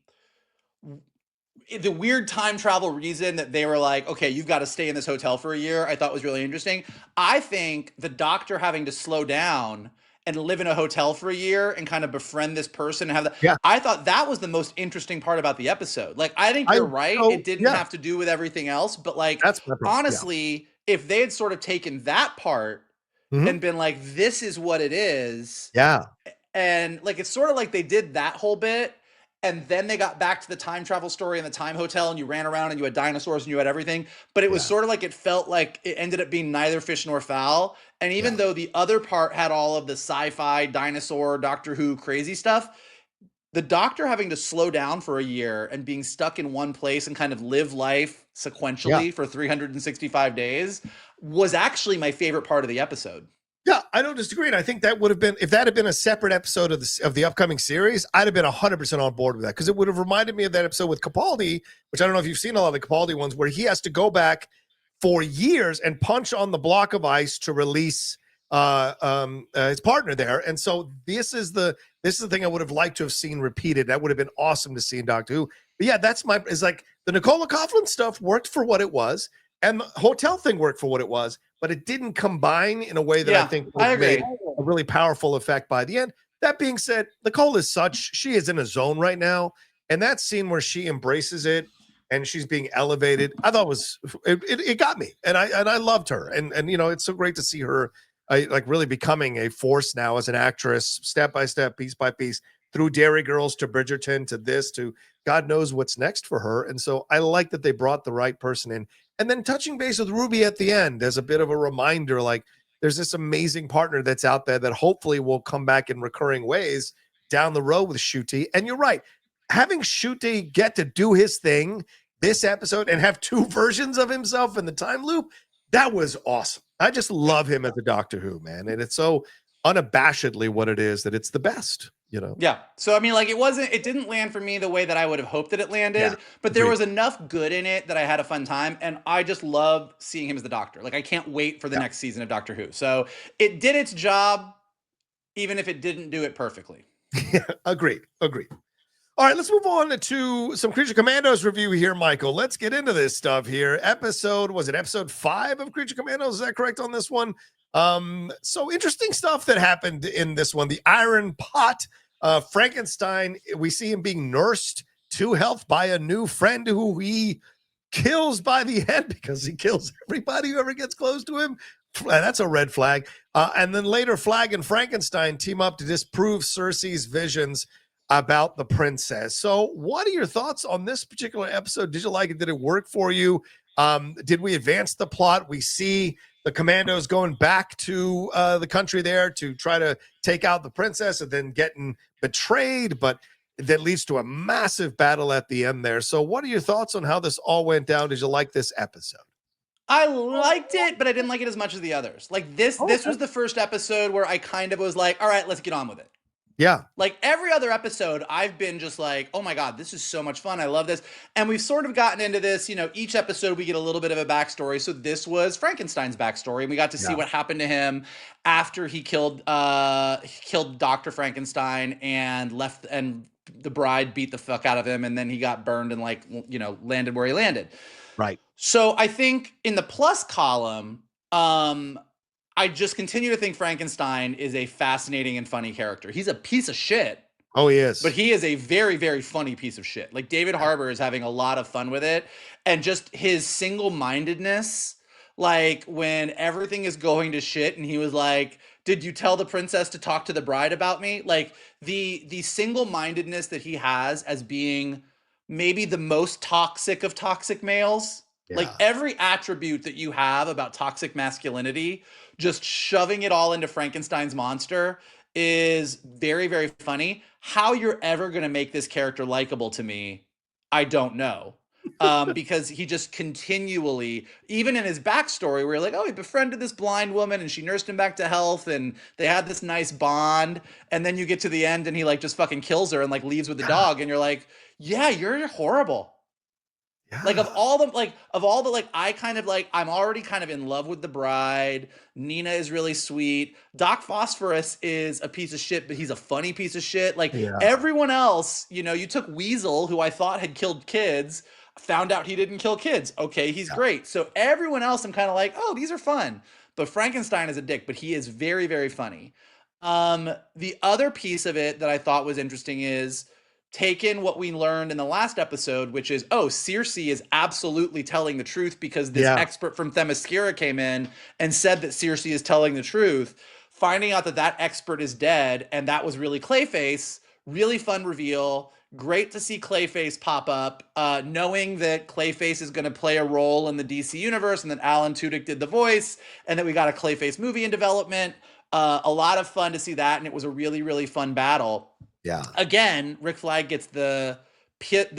weird time travel reason that they were like, okay, you've got to stay in this hotel for a year, I thought was really interesting. I think the Doctor having to slow down and live in a hotel for a year and kind of befriend this person and have that. Yeah. I thought that was the most interesting part about the episode. Like, I think you're right. It didn't have to do with everything else, but like, honestly, if they had sort of taken that part and been like, this is what it is. Yeah. And like, it's sort of like they did that whole bit. And then they got back to the time travel story in the time hotel, and you ran around and you had dinosaurs and you had everything. But it was sort of like, it felt like it ended up being neither fish nor fowl. And even though the other part had all of the sci-fi, dinosaur, Doctor Who crazy stuff, the Doctor having to slow down for a year and being stuck in one place and kind of live life sequentially for 365 days was actually my favorite part of the episode. Yeah, I don't disagree. And I think that would have been, if that had been a separate episode of the upcoming series, I'd have been 100% on board with that, because it would have reminded me of that episode with Capaldi, which I don't know if you've seen a lot of the Capaldi ones, where he has to go back for years and punch on the block of ice to release his partner there. And so this is the thing I would have liked to have seen repeated. That would have been awesome to see in Doctor Who. But yeah, is like the Nicola Coughlan stuff worked for what it was, and the hotel thing worked for what it was, but it didn't combine in a way that I think made a really powerful effect by the end. That being said, Nicole is she is in a zone right now. And that scene where she embraces it and she's being elevated, I thought it got me. And I loved her. And you know, it's so great to see her like really becoming a force now as an actress, step by step, piece by piece, through Dairy Girls to Bridgerton to this to God knows what's next for her. And so I like that they brought the right person in. And then touching base with Ruby at the end as a bit of a reminder, like there's this amazing partner that's out there that hopefully will come back in recurring ways down the road with Ncuti. And you're right, having Ncuti get to do his thing this episode and have two versions of himself in the time loop, That was awesome. I just love him as a Doctor Who, man. And it's so unabashedly what it is that it's the best, you know? Yeah. So, I mean, like, it didn't land for me the way that I would have hoped that it landed, Yeah, but there agreed. was enough good in it that I had a fun time. And I just love seeing him as the Doctor. Like, I can't wait for the next season of Doctor Who. So it did its job, even if it didn't do it perfectly. Yeah, agreed. All right, let's move on to some Creature Commandos review here, Michael. Let's get into this stuff here. Was it episode 5 of Creature Commandos? Is that correct on this one? So interesting stuff that happened in this one. The Iron Pot, Frankenstein, we see him being nursed to health by a new friend who he kills by the end because he kills everybody who ever gets close to him. That's a red flag. And then later, Flag and Frankenstein team up to disprove Cersei's visions about the princess. So what are your thoughts on this particular episode? Did you like it? Did it work for you? Did we advance the plot? We see the Commandos going back to the country there to try to take out the princess and then getting betrayed, but that leads to a massive battle at the end there. So what are your thoughts on how this all went down? Did you like this episode? I liked it, but I didn't like it as much as the others. Like this was the first episode where I kind of was like, all right, let's get on with it. Yeah. Like every other episode, I've been just like, oh my God, this is so much fun. I love this. And we've sort of gotten into this, you know, each episode we get a little bit of a backstory. So this was Frankenstein's backstory. And we got to see what happened to him after he killed Dr. Frankenstein and left, and the bride beat the fuck out of him. And then he got burned and, like, you know, landed where he landed. Right. So I think in the plus column, I just continue to think Frankenstein is a fascinating and funny character. He's a piece of shit. Oh, he is. But he is a very, very funny piece of shit. Like David Harbour is having a lot of fun with it. And just his single-mindedness, like when everything is going to shit and he was like, did you tell the princess to talk to the bride about me? Like the single-mindedness that he has as being maybe the most toxic of toxic males. Yeah. Like every attribute that you have about toxic masculinity, just shoving it all into Frankenstein's monster is very, very funny. How you're ever going to make this character likable to me, I don't know. Because he just continually, even in his backstory, where you're like, oh, he befriended this blind woman and she nursed him back to health and they had this nice bond. And then you get to the end and he like just fucking kills her and like leaves with the dog. And you're like, yeah, you're horrible. Yeah. Like of all the I kind of like, I'm already kind of in love with the bride. Nina is really sweet. Doc Phosphorus is a piece of shit, but he's a funny piece of shit. Like everyone else, you know, you took Weasel, who I thought had killed kids, found out he didn't kill kids. Okay, he's great. So everyone else, I'm kind of like, oh, these are fun. But Frankenstein is a dick, but he is very, very funny. The other piece of it that I thought was interesting is taken what we learned in the last episode, which is, oh, Circe is absolutely telling the truth because this expert from Themyscira came in and said that Circe is telling the truth. Finding out that that expert is dead and that was really Clayface, really fun reveal. Great to see Clayface pop up, knowing that Clayface is going to play a role in the DC universe and that Alan Tudyk did the voice and that we got a Clayface movie in development. A lot of fun to see that, and it was a really, really fun battle. Yeah. Again, Rick Flag gets the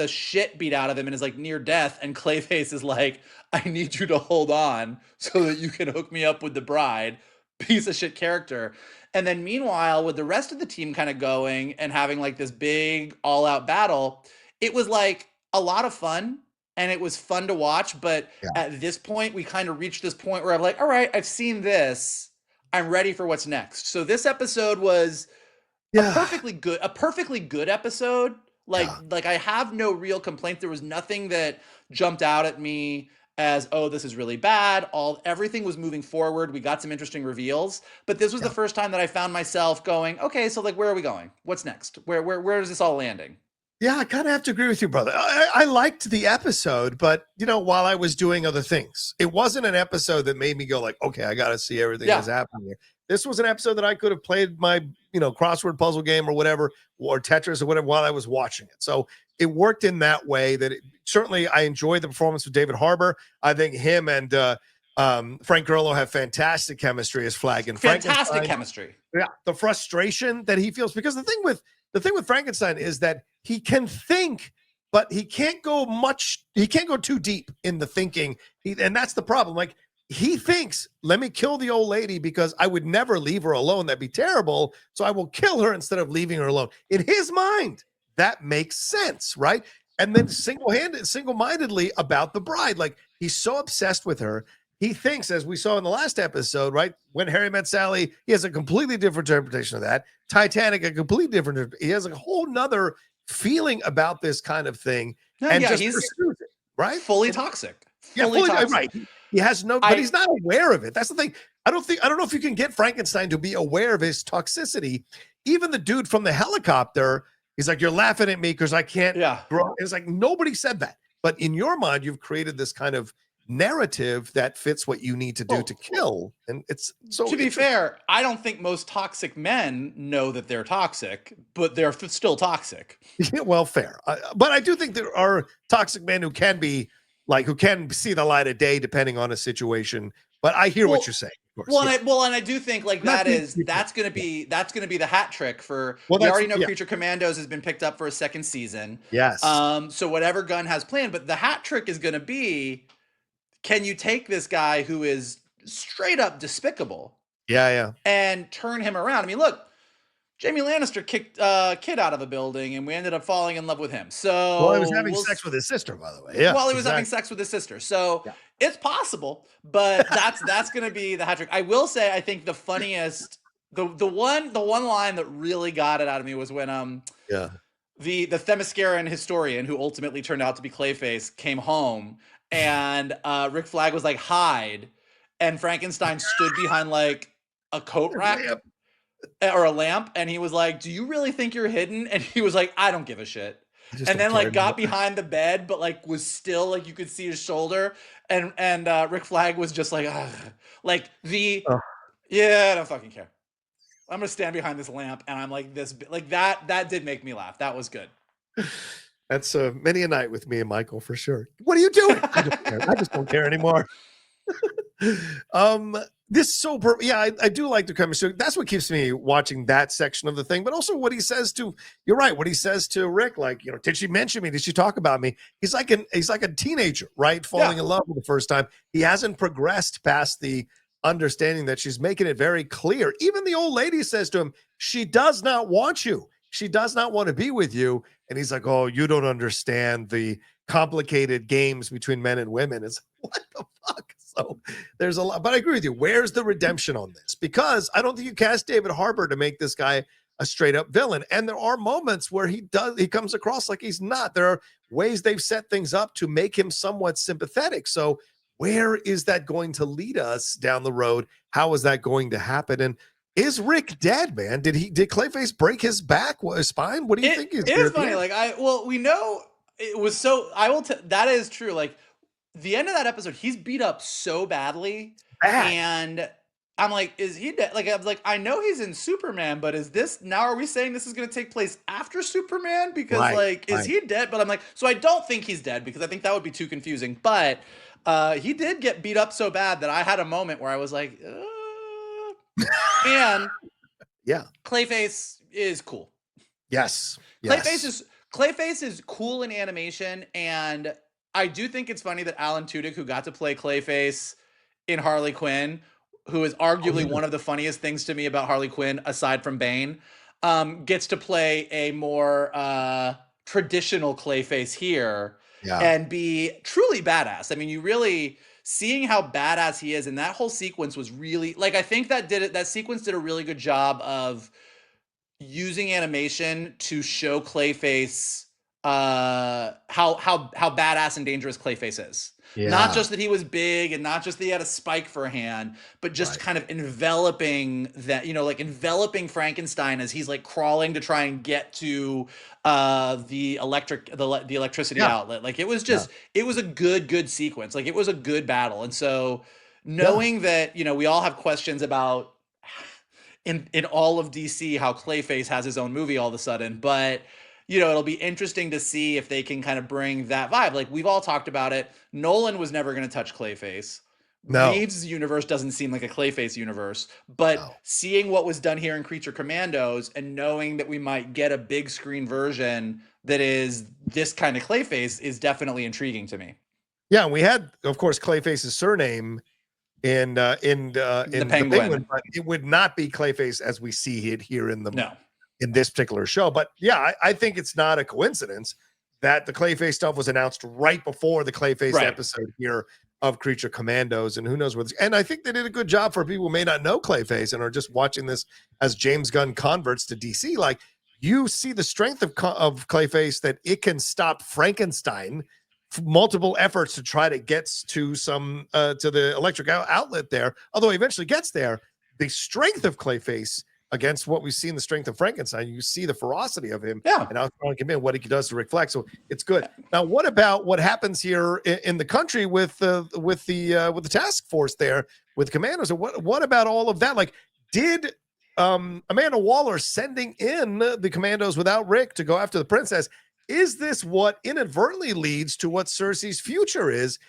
shit beat out of him and is like near death, and Clayface is like, I need you to hold on so that you can hook me up with the bride. Piece of shit character. And then meanwhile, with the rest of the team kind of going and having like this big all-out battle, it was like a lot of fun and it was fun to watch. But at this point, we kind of reached this point where I'm like, all right, I've seen this. I'm ready for what's next. So this episode was a perfectly good episode. Like I have no real complaint. There was nothing that jumped out at me as, oh, this is really bad. Everything was moving forward. We got some interesting reveals, but this was the first time that I found myself going, okay, so like, where are we going? What's next? Where is this all landing? Yeah, I kind of have to agree with you, brother. I liked the episode, but you know, while I was doing other things, it wasn't an episode that made me go like, okay, I got to see everything that's happening here. This was an episode that I could have played my, you know, crossword puzzle game or whatever, or Tetris or whatever while I was watching it. So it worked in that way that certainly I enjoyed the performance of David Harbour. I think him and Frank Grillo have fantastic chemistry as Flag and fantastic chemistry. Yeah, the frustration that he feels, because the thing with Frankenstein is that he can think, but he can't go too deep in the thinking. And that's the problem. Like, he thinks, let me kill the old lady because I would never leave her alone. That'd be terrible. So I will kill her instead of leaving her alone. In his mind, that makes sense, right? And then single-mindedly about the bride. Like, he's so obsessed with her. He thinks, as we saw in the last episode, right? When Harry Met Sally, he has a completely different interpretation of that. Titanic, a completely different. He has a whole nother feeling about this kind of thing, and just pursues it, right? Fully toxic. Fully toxic. Right. He has no, but he's not aware of it. That's the thing. I don't know if you can get Frankenstein to be aware of his toxicity. Even the dude from the helicopter, he's like, you're laughing at me because I can't grow. It's like, nobody said that. But in your mind, you've created this kind of narrative that fits what you need to do to kill. And it's so, to be fair, I don't think most toxic men know that they're toxic, but they're still toxic. Yeah, well, fair. But I do think there are toxic men who can be like, who can see the light of day depending on a situation. But I hear what you're saying. Of course, and I do think like that's gonna be the hat trick for. We already know Creature Commandos has been picked up for a second season. Yes. So whatever Gunn has planned, but the hat trick is gonna be, can you take this guy who is straight up despicable, and turn him around? I mean, look, Jaime Lannister kicked a kid out of a building, and we ended up falling in love with him. So, he was having sex with his sister, by the way. Yeah, while he was having sex with his sister. So it's possible, but that's going to be the hat trick. I will say, I think the funniest, the one line that really got it out of me was when the Themysciran historian, who ultimately turned out to be Clayface, came home, and Rick Flag was like, hide, and Frankenstein stood behind like a coat rack or a lamp, and he was like, do you really think you're hidden? And he was like, I don't give a shit. And then like got behind the bed, but like was still like, you could see his shoulder, and Rick Flag was just like, ugh. Like I don't fucking care. I'm gonna stand behind this lamp, and I'm like this, like that did make me laugh. That was good. That's many a night with me and Michael for sure. What are you doing? I don't care. I just don't care anymore. This is so I do like the chemistry. That's what keeps me watching that section of the thing, but also what he says to, you're right, what he says to Rick, like, you know, did she mention me? Did she talk about me? He's like a teenager, right? Falling in love for the first time. He hasn't progressed past the understanding that she's making it very clear. Even the old lady says to him, she does not want you. She does not want to be with you. And he's like, oh, you don't understand the complicated games between men and women. It's what the fuck? So there's a lot, but I agree with you. Where's the redemption on this? Because I don't think you cast David Harbour to make this guy a straight up villain. And there are moments where he comes across like he's not. There are ways they've set things up to make him somewhat sympathetic. So where is that going to lead us down the road? How is that going to happen? And is Rick dead, man? Did Clayface break his back, his spine? What do you think? It's funny. Like we know it was so. That is true. Like the end of that episode, he's beat up so badly, and I'm like, is he dead? Like I'm like, I know he's in Superman, but is this now? Are we saying this is going to take place after Superman? Because is he dead? But I'm like, so I don't think he's dead because I think that would be too confusing. But he did get beat up so bad that I had a moment where I was like. And Clayface is cool. Yes. Clayface is cool in animation, and I do think it's funny that Alan Tudyk, who got to play Clayface in Harley Quinn, who is arguably one of the funniest things to me about Harley Quinn aside from Bane, gets to play a more traditional Clayface here and be truly badass. I mean, you really seeing how badass he is, and that whole sequence was really like, I think that sequence did a really good job of using animation to show Clayface how badass and dangerous Clayface is. Not just that he was big and not just that he had a spike for a hand, but just kind of enveloping that, you know, like enveloping Frankenstein as he's like crawling to try and get to the electricity outlet. Like it was just it was a good sequence. Like it was a good battle. And so knowing that, you know, we all have questions about in all of DC how Clayface has his own movie all of a sudden, but you know, it'll be interesting to see if they can kind of bring that vibe. Like we've all talked about it. Nolan was never going to touch Clayface. Reeves' universe doesn't seem like a Clayface universe, but seeing what was done here in Creature Commandos and knowing that we might get a big screen version that is this kind of Clayface is definitely intriguing to me. Yeah, and we had, of course, Clayface's surname in the Penguin. but it would not be Clayface as we see it here in No. in this particular show. But yeah, I think it's not a coincidence that the Clayface stuff was announced right before the Clayface episode here of Creature Commandos, and who knows what. And I think they did a good job for people who may not know Clayface and are just watching this as James Gunn converts to DC. Like, you see the strength of Clayface, that it can stop Frankenstein. Multiple efforts to try to get to some to the electric outlet there, although he eventually gets there. The strength of Clayface against what we've seen, the strength of Frankenstein, you see the ferocity of him, and how strong he can be, and what he does to Rick Flag. So it's good. Now, what about what happens here in the country with the task force there with Commandos? And what about all of that? Like, did Amanda Waller sending in the Commandos without Rick to go after the princess? Is this what inadvertently leads to what Cersei's future is?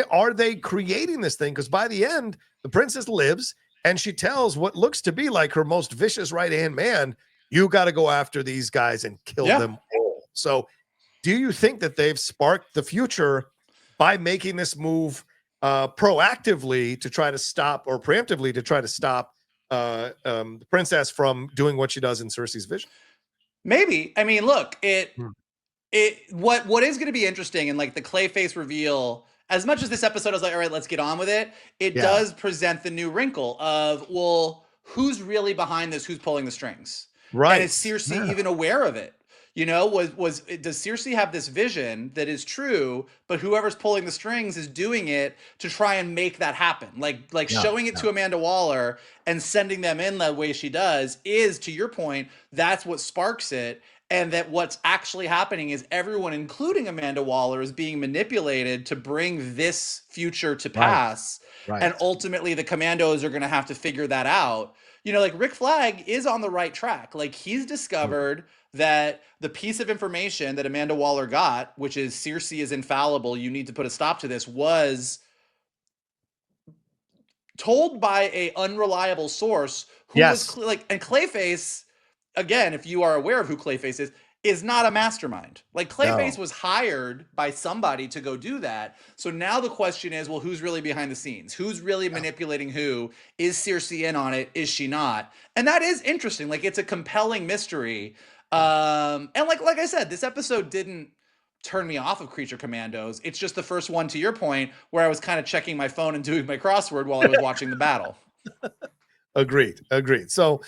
Are they creating this thing? Because by the end, the princess lives, and she tells what looks to be like her most vicious right-hand man, you got to go after these guys and kill them all. So do you think that they've sparked the future by making this move proactively to try to stop, or preemptively to try to stop the princess from doing what she does in Cersei's vision? Maybe. I mean, look, what is going to be interesting, and like the Clayface reveal, as much as this episode is like, all right, let's get on with it, it does present the new wrinkle of, well, who's really behind this? Who's pulling the strings? Right. And is Cersei even aware of it? You know, does Cersei have this vision that is true, but whoever's pulling the strings is doing it to try and make that happen? Like showing it to Amanda Waller and sending them in the way she does is, to your point, that's what sparks it. And that what's actually happening is everyone, including Amanda Waller, is being manipulated to bring this future to pass. Right. And ultimately, the Commandos are going to have to figure that out. You know, like, Rick Flag is on the right track. Like, he's discovered that the piece of information that Amanda Waller got, which is Cersei is infallible, you need to put a stop to this, was told by a unreliable source who was and Clayface, again, if you are aware of who Clayface is not a mastermind. Like, Clayface was hired by somebody to go do that. So now the question is, well, who's really behind the scenes? Who's really manipulating who? Is Cersei in on it? Is she not? And that is interesting. Like, it's a compelling mystery. And like I said, this episode didn't turn me off of Creature Commandos. It's just the first one, to your point, where I was kind of checking my phone and doing my crossword while I was watching the battle. Agreed. So,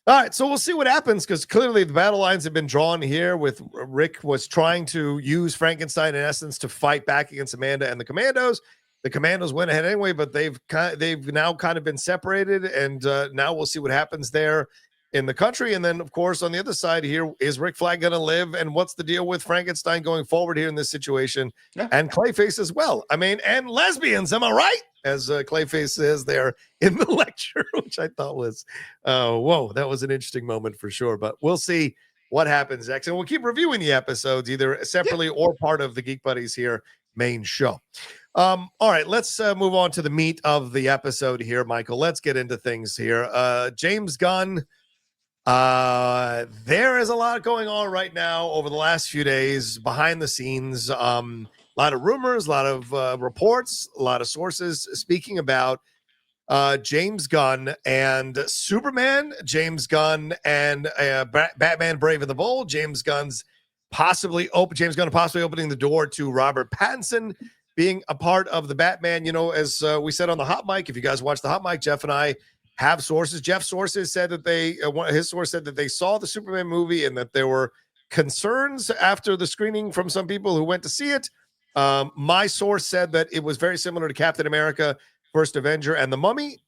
all right, so we'll see what happens, because clearly the battle lines have been drawn here with Rick was trying to use Frankenstein in essence to fight back against Amanda and the Commandos. The Commandos went ahead anyway, but they've now kind of been separated, and now we'll see what happens there in the country. And then, of course, on the other side here, is Rick Flag going to live, and what's the deal with Frankenstein going forward here in this situation? And Clayface as well. I mean, and lesbians, am I right? As Clayface says there in the lecture, which I thought was, whoa, that was an interesting moment for sure. But we'll see what happens next. And we'll keep reviewing the episodes either separately or part of the Geek Buddies here main show. All right, let's move on to the meat of the episode here, Michael. Let's get into things here. James Gunn, there is a lot going on right now over the last few days behind the scenes. A lot of rumors, a lot of reports, a lot of sources speaking about James Gunn and Superman, James Gunn and Batman Brave and the Bold, James Gunn possibly opening the door to Robert Pattinson being a part of the Batman. You know, as we said on the Hot Mic, if you guys watch the Hot Mic, Jeff and I have sources. Jeff's sources said that his source said that they saw the Superman movie and that there were concerns after the screening from some people who went to see it. My source said that it was very similar to Captain America, First Avenger, and The Mummy.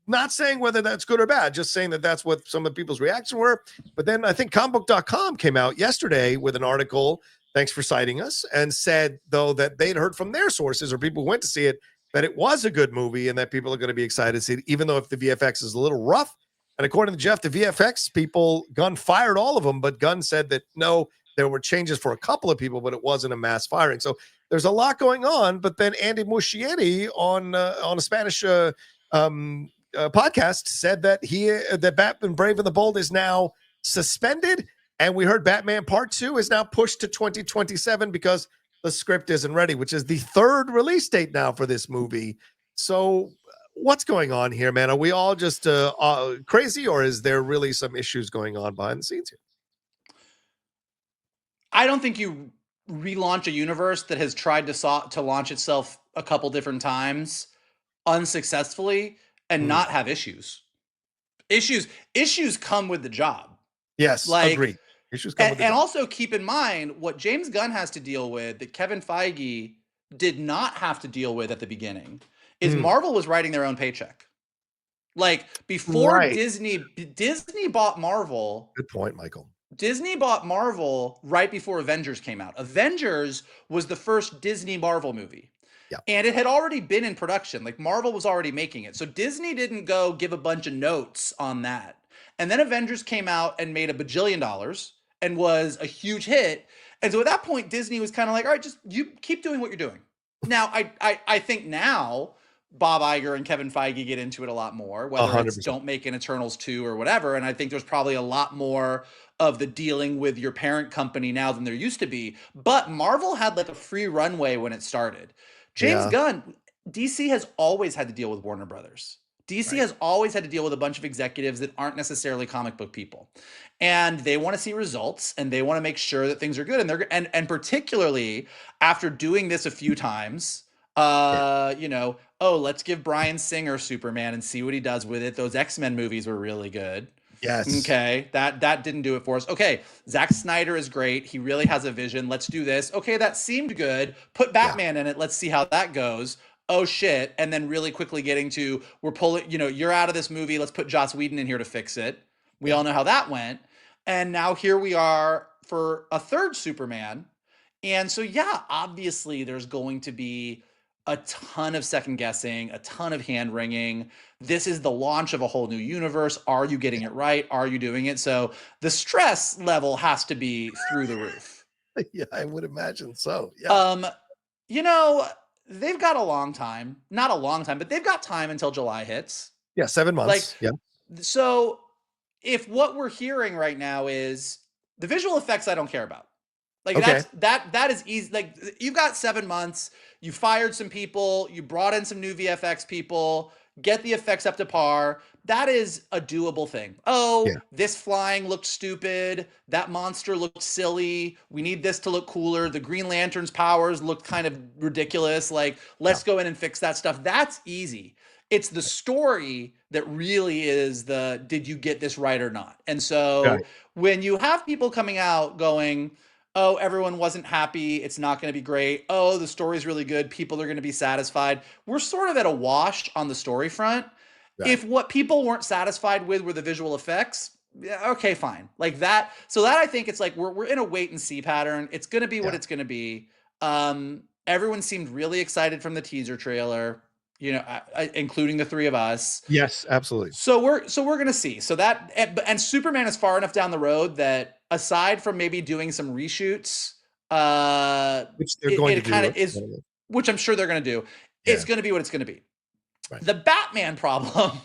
Not saying whether that's good or bad, just saying that that's what some of people's reactions were. But then I think comicbook.com came out yesterday with an article, thanks for citing us, and said, though, that they'd heard from their sources or people who went to see it, that it was a good movie and that people are going to be excited to see it, even though if the VFX is a little rough. And according to Jeff, the VFX people, Gunn fired all of them, but Gunn said that no, there were changes for a couple of people, but it wasn't a mass firing. So there's a lot going on. But then Andy Muschietti on a Spanish podcast said that that Batman Brave and the Bold is now suspended, and we heard Batman Part 2 is now pushed to 2027 because the script isn't ready, which is the third release date now for this movie. So what's going on here, man? Are we all just crazy, or is there really some issues going on behind the scenes here? I don't think you relaunch a universe that has tried to launch itself a couple different times unsuccessfully and not have issues. Issues come with the job. Yes, Like, agreed. Issues come with the and job. also keep in mind what James Gunn has to deal with that Kevin Feige did not have to deal with at the beginning is Marvel was writing their own paycheck. Like before Disney bought Marvel. Good point, Michael. Disney bought Marvel right before Avengers came out. Avengers was the first Disney Marvel movie. Yeah. And it had already been in production. Like Marvel was already making it. So Disney didn't go give a bunch of notes on that. And then Avengers came out and made $1 bajillion and was a huge hit. And so at that point, Disney was kind of like, all right, just you keep doing what you're doing. Now, I think now Bob Iger and Kevin Feige get into it a lot more, whether 100%. it's don't make an Eternals 2 or whatever. And I think there's probably a lot more of the dealing with your parent company now than there used to be. But Marvel had like a free runway when it started. James Gunn, DC has always had to deal with Warner Brothers. DC has always had to deal with a bunch of executives that aren't necessarily comic book people. And they want to see results and they want to make sure that things are good. And particularly after doing this a few times, let's give Bryan Singer Superman and see what he does with it. Those X-Men movies were really good. Yes. Okay. That didn't do it for us. Okay. Zack Snyder is great. He really has a vision. Let's do this. Okay. That seemed good. Put Batman in it. Let's see how that goes. Oh shit. And then really quickly getting to, we're pulling, you're out of this movie. Let's put Joss Whedon in here to fix it. We all know how that went. And now here we are for a third Superman. And so, yeah, obviously there's going to be a ton of second guessing, a ton of hand wringing. This is the launch of a whole new universe. Are you getting it right? Are you doing it? So the stress level has to be through the roof. Yeah, I would imagine so. Yeah. They've got a long time, not a long time, but they've got time until July hits. Yeah, 7 months. So if what we're hearing right now is the visual effects, I don't care about. Like that is easy. Like you've got 7 months, you fired some people, you brought in some new VFX people, get the effects up to par. That is a doable thing. This flying looked stupid. That monster looked silly. We need this to look cooler. The Green Lantern's powers looked kind of ridiculous. Like, let's go in and fix that stuff. That's easy. It's the story that really is did you get this right or not? And so when you have people coming out going, oh, everyone wasn't happy. It's not going to be great. Oh, the story's really good. People are going to be satisfied. We're sort of at a wash on the story front. If what people weren't satisfied with were the visual effects, okay, fine. Like that. So that I think it's like we're in a wait and see pattern. It's going to be what it's going to be. Everyone seemed really excited from the teaser trailer, including the three of us. Yes, absolutely. So we're going to see. So that and Superman is far enough down the road that aside from maybe doing some reshoots, which they're going to do, kind of is, which I'm sure they're going to do. It's going to be what it's going to be. Right. The Batman problem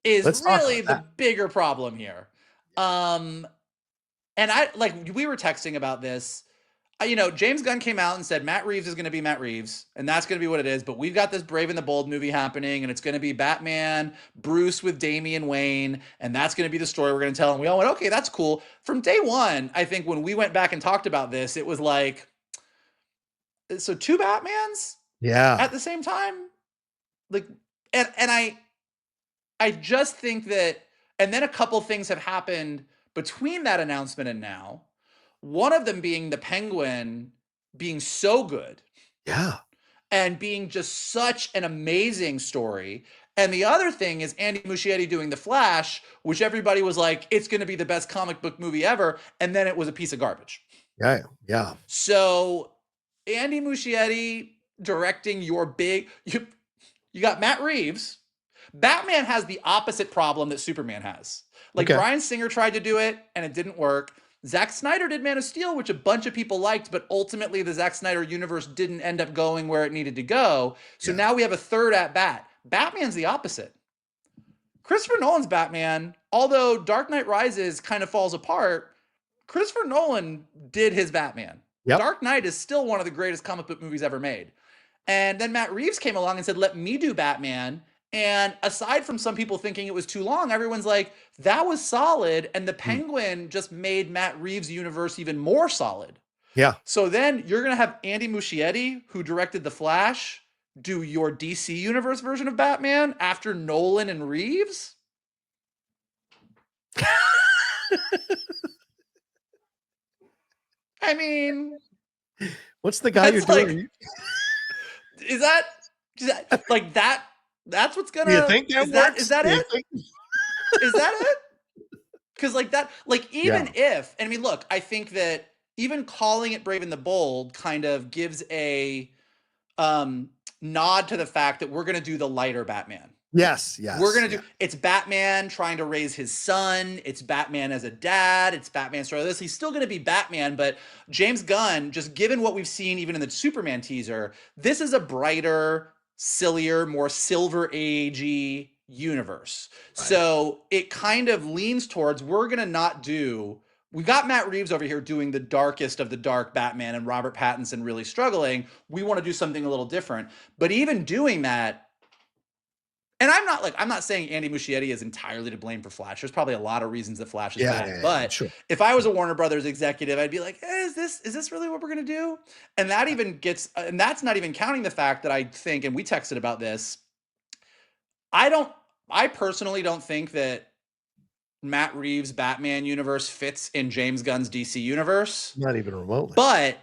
is really the bigger problem here. And we were texting about this. James Gunn came out and said Matt Reeves is going to be Matt Reeves, and that's going to be what it is. But we've got this Brave and the Bold movie happening, and it's going to be Batman, Bruce with Damian Wayne, and that's going to be the story we're going to tell. And we all went, okay, that's cool. From day one, I think when we went back and talked about this, it was like, so 2 Batmans? At the same time? Like, and I just think that, and then a couple things have happened between that announcement and now. One of them being the Penguin being so good. Yeah. And being just such an amazing story. And the other thing is Andy Muschietti doing The Flash, which everybody was like, it's going to be the best comic book movie ever. And then it was a piece of garbage. Yeah. So Andy Muschietti directing your big, you got Matt Reeves. Batman has the opposite problem that Superman has. Like Bryan Singer tried to do it and it didn't work. Zack Snyder did Man of Steel, which a bunch of people liked, but ultimately the Zack Snyder universe didn't end up going where it needed to go. So now we have a third at bat. Batman's the opposite. Christopher Nolan's Batman, although Dark Knight Rises kind of falls apart, Christopher Nolan did his Batman. Dark Knight is still one of the greatest comic book movies ever made. And then Matt Reeves came along and said, let me do Batman. And aside from some people thinking it was too long, everyone's like, that was solid. And the Penguin just made Matt Reeves' universe even more solid. Yeah. So then you're going to have Andy Muschietti, who directed The Flash, do your DC Universe version of Batman after Nolan and Reeves? I mean, what's the guy you're doing? Like, is that like that? That's what's gonna. You think that works? Is that it? Is that it? Because like that, like even if, and I mean, look, I think that even calling it Brave and the Bold kind of gives a nod to the fact that we're gonna do the lighter Batman. Yes, yes. We're gonna do. It's Batman trying to raise his son. It's Batman as a dad. It's Batman story. This he's still gonna be Batman, but James Gunn, just given what we've seen even in the Superman teaser, this is a brighter, sillier, more Silver Agey universe. Right. So it kind of leans towards we're gonna not do. We've got Matt Reeves over here doing the darkest of the dark Batman and Robert Pattinson really struggling. We want to do something a little different. But even doing that. And I'm not saying Andy Muschietti is entirely to blame for Flash. There's probably a lot of reasons that Flash is bad. But sure. If I was a Warner Brothers executive, I'd be like, is this really what we're going to do? And that even gets, and that's not even counting the fact that I think, and we texted about this, I personally don't think that Matt Reeves' Batman universe fits in James Gunn's DC universe. Not even remotely. But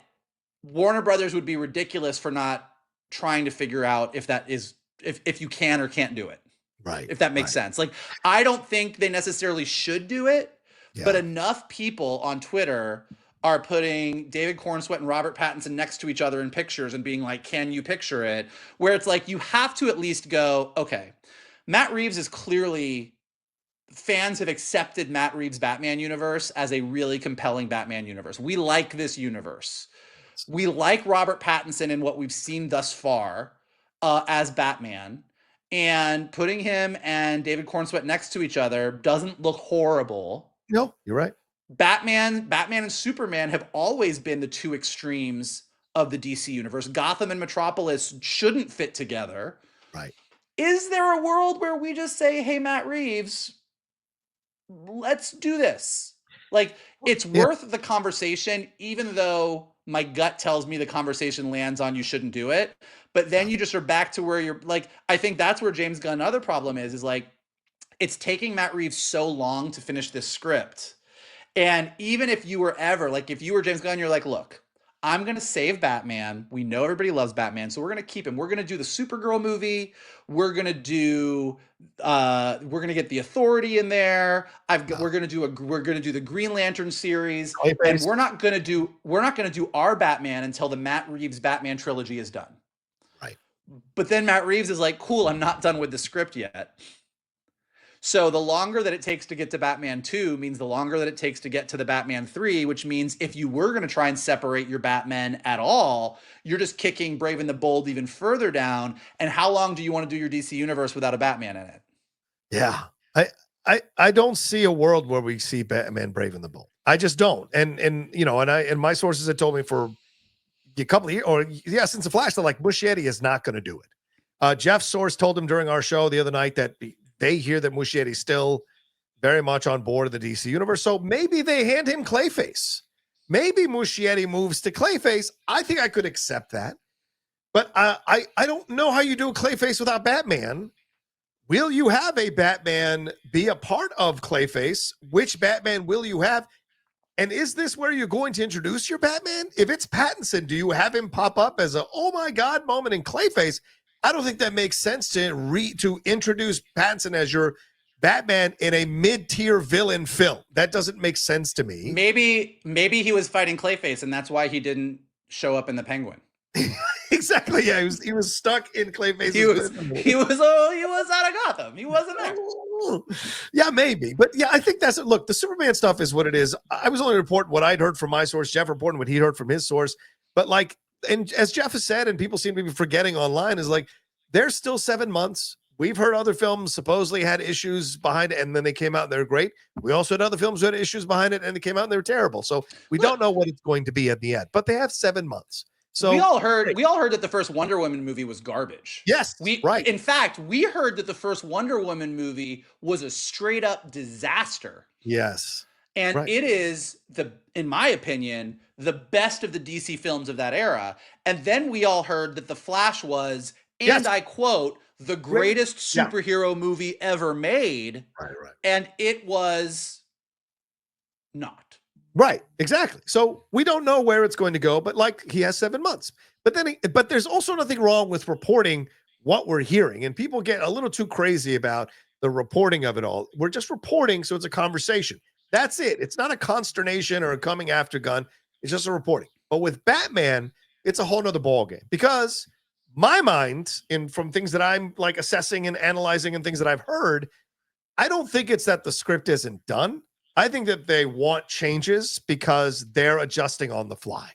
Warner Brothers would be ridiculous for not trying to figure out if that is, if you can or can't do it. Right. If that makes sense. Like, I don't think they necessarily should do it, but enough people on Twitter are putting David Cornsweet and Robert Pattinson next to each other in pictures and being like, can you picture it? Where it's like, you have to at least go, okay, Matt Reeves is clearly, fans have accepted Matt Reeves' Batman universe as a really compelling Batman universe. We like this universe. We like Robert Pattinson and what we've seen thus far. As Batman, and putting him and David Cornsweet next to each other doesn't look horrible. No, you're right. Batman and Superman have always been the two extremes of the DC universe. Gotham and Metropolis shouldn't fit together. Right. Is there a world where we just say, hey, Matt Reeves, let's do this? Like, it's worth the conversation, even though my gut tells me the conversation lands on you shouldn't do it. But then you just are back to where you're like, I think that's where James Gunn, other problem is like, it's taking Matt Reeves so long to finish this script. And even if you were ever, like, if you were James Gunn, you're like, look, I'm going to save Batman. We know everybody loves Batman, so we're going to keep him. We're going to do the Supergirl movie. We're going to get the Authority in there. We're going to do the Green Lantern series, and we're not going to do our Batman until the Matt Reeves Batman trilogy is done. Right. But then Matt Reeves is like, cool, I'm not done with the script yet. So the longer that it takes to get to Batman 2 means the longer that it takes to get to the Batman 3, which means if you were going to try and separate your Batman at all, you're just kicking Brave and the Bold even further down. And how long do you want to do your DC universe without a Batman in it? Yeah. I don't see a world where we see Batman Brave and the Bold. I just don't. And you know, and my sources had told me for a couple of years, since the Flash, they're like, Muschietti is not going to do it. Jeff's source told him during our show the other night that they hear that Muschietti's still very much on board of the DC universe. So maybe they hand him Clayface. Maybe Muschietti moves to Clayface. I think I could accept that. But I don't know how you do a Clayface without Batman. Will you have a Batman be a part of Clayface? Which Batman will you have? And is this where you're going to introduce your Batman? If it's Pattinson, do you have him pop up as a, oh my God moment in Clayface? I don't think that makes sense to introduce Pattinson as your Batman in a mid-tier villain film. That doesn't make sense to me. Maybe he was fighting Clayface, and that's why he didn't show up in the Penguin. Exactly. Yeah, he was stuck in Clayface. He was out of Gotham. He wasn't there. Yeah, maybe. But yeah, I think that's it. Look, the Superman stuff is what it is. I was only reporting what I'd heard from my source. Jeff reporting what he'd heard from his source. But like, and as Jeff has said, and people seem to be forgetting online, is like, there's still 7 months. We've heard other films supposedly had issues behind it, and then they came out and they're great. We also had other films who had issues behind it, and they came out and they were terrible. So we don't know what it's going to be at the end, but they have 7 months. So we all heard that the first Wonder Woman movie was garbage. Yes, right. In fact, we heard that the first Wonder Woman movie was a straight up disaster. Yes. And it is in my opinion, the best of the DC films of that era. And then we all heard that The Flash was, and I quote, the greatest superhero movie ever made. Right. And it was not. Right, exactly. So we don't know where it's going to go, but like he has 7 months. But there's also nothing wrong with reporting what we're hearing. And people get a little too crazy about the reporting of it all. We're just reporting, so it's a conversation. That's it. It's not a consternation or a coming after Gunn. It's just a reporting. But with Batman, it's a whole nother ballgame, because my mind, from things that I'm like assessing and analyzing and things that I've heard, I don't think it's that the script isn't done. I think that they want changes because they're adjusting on the fly.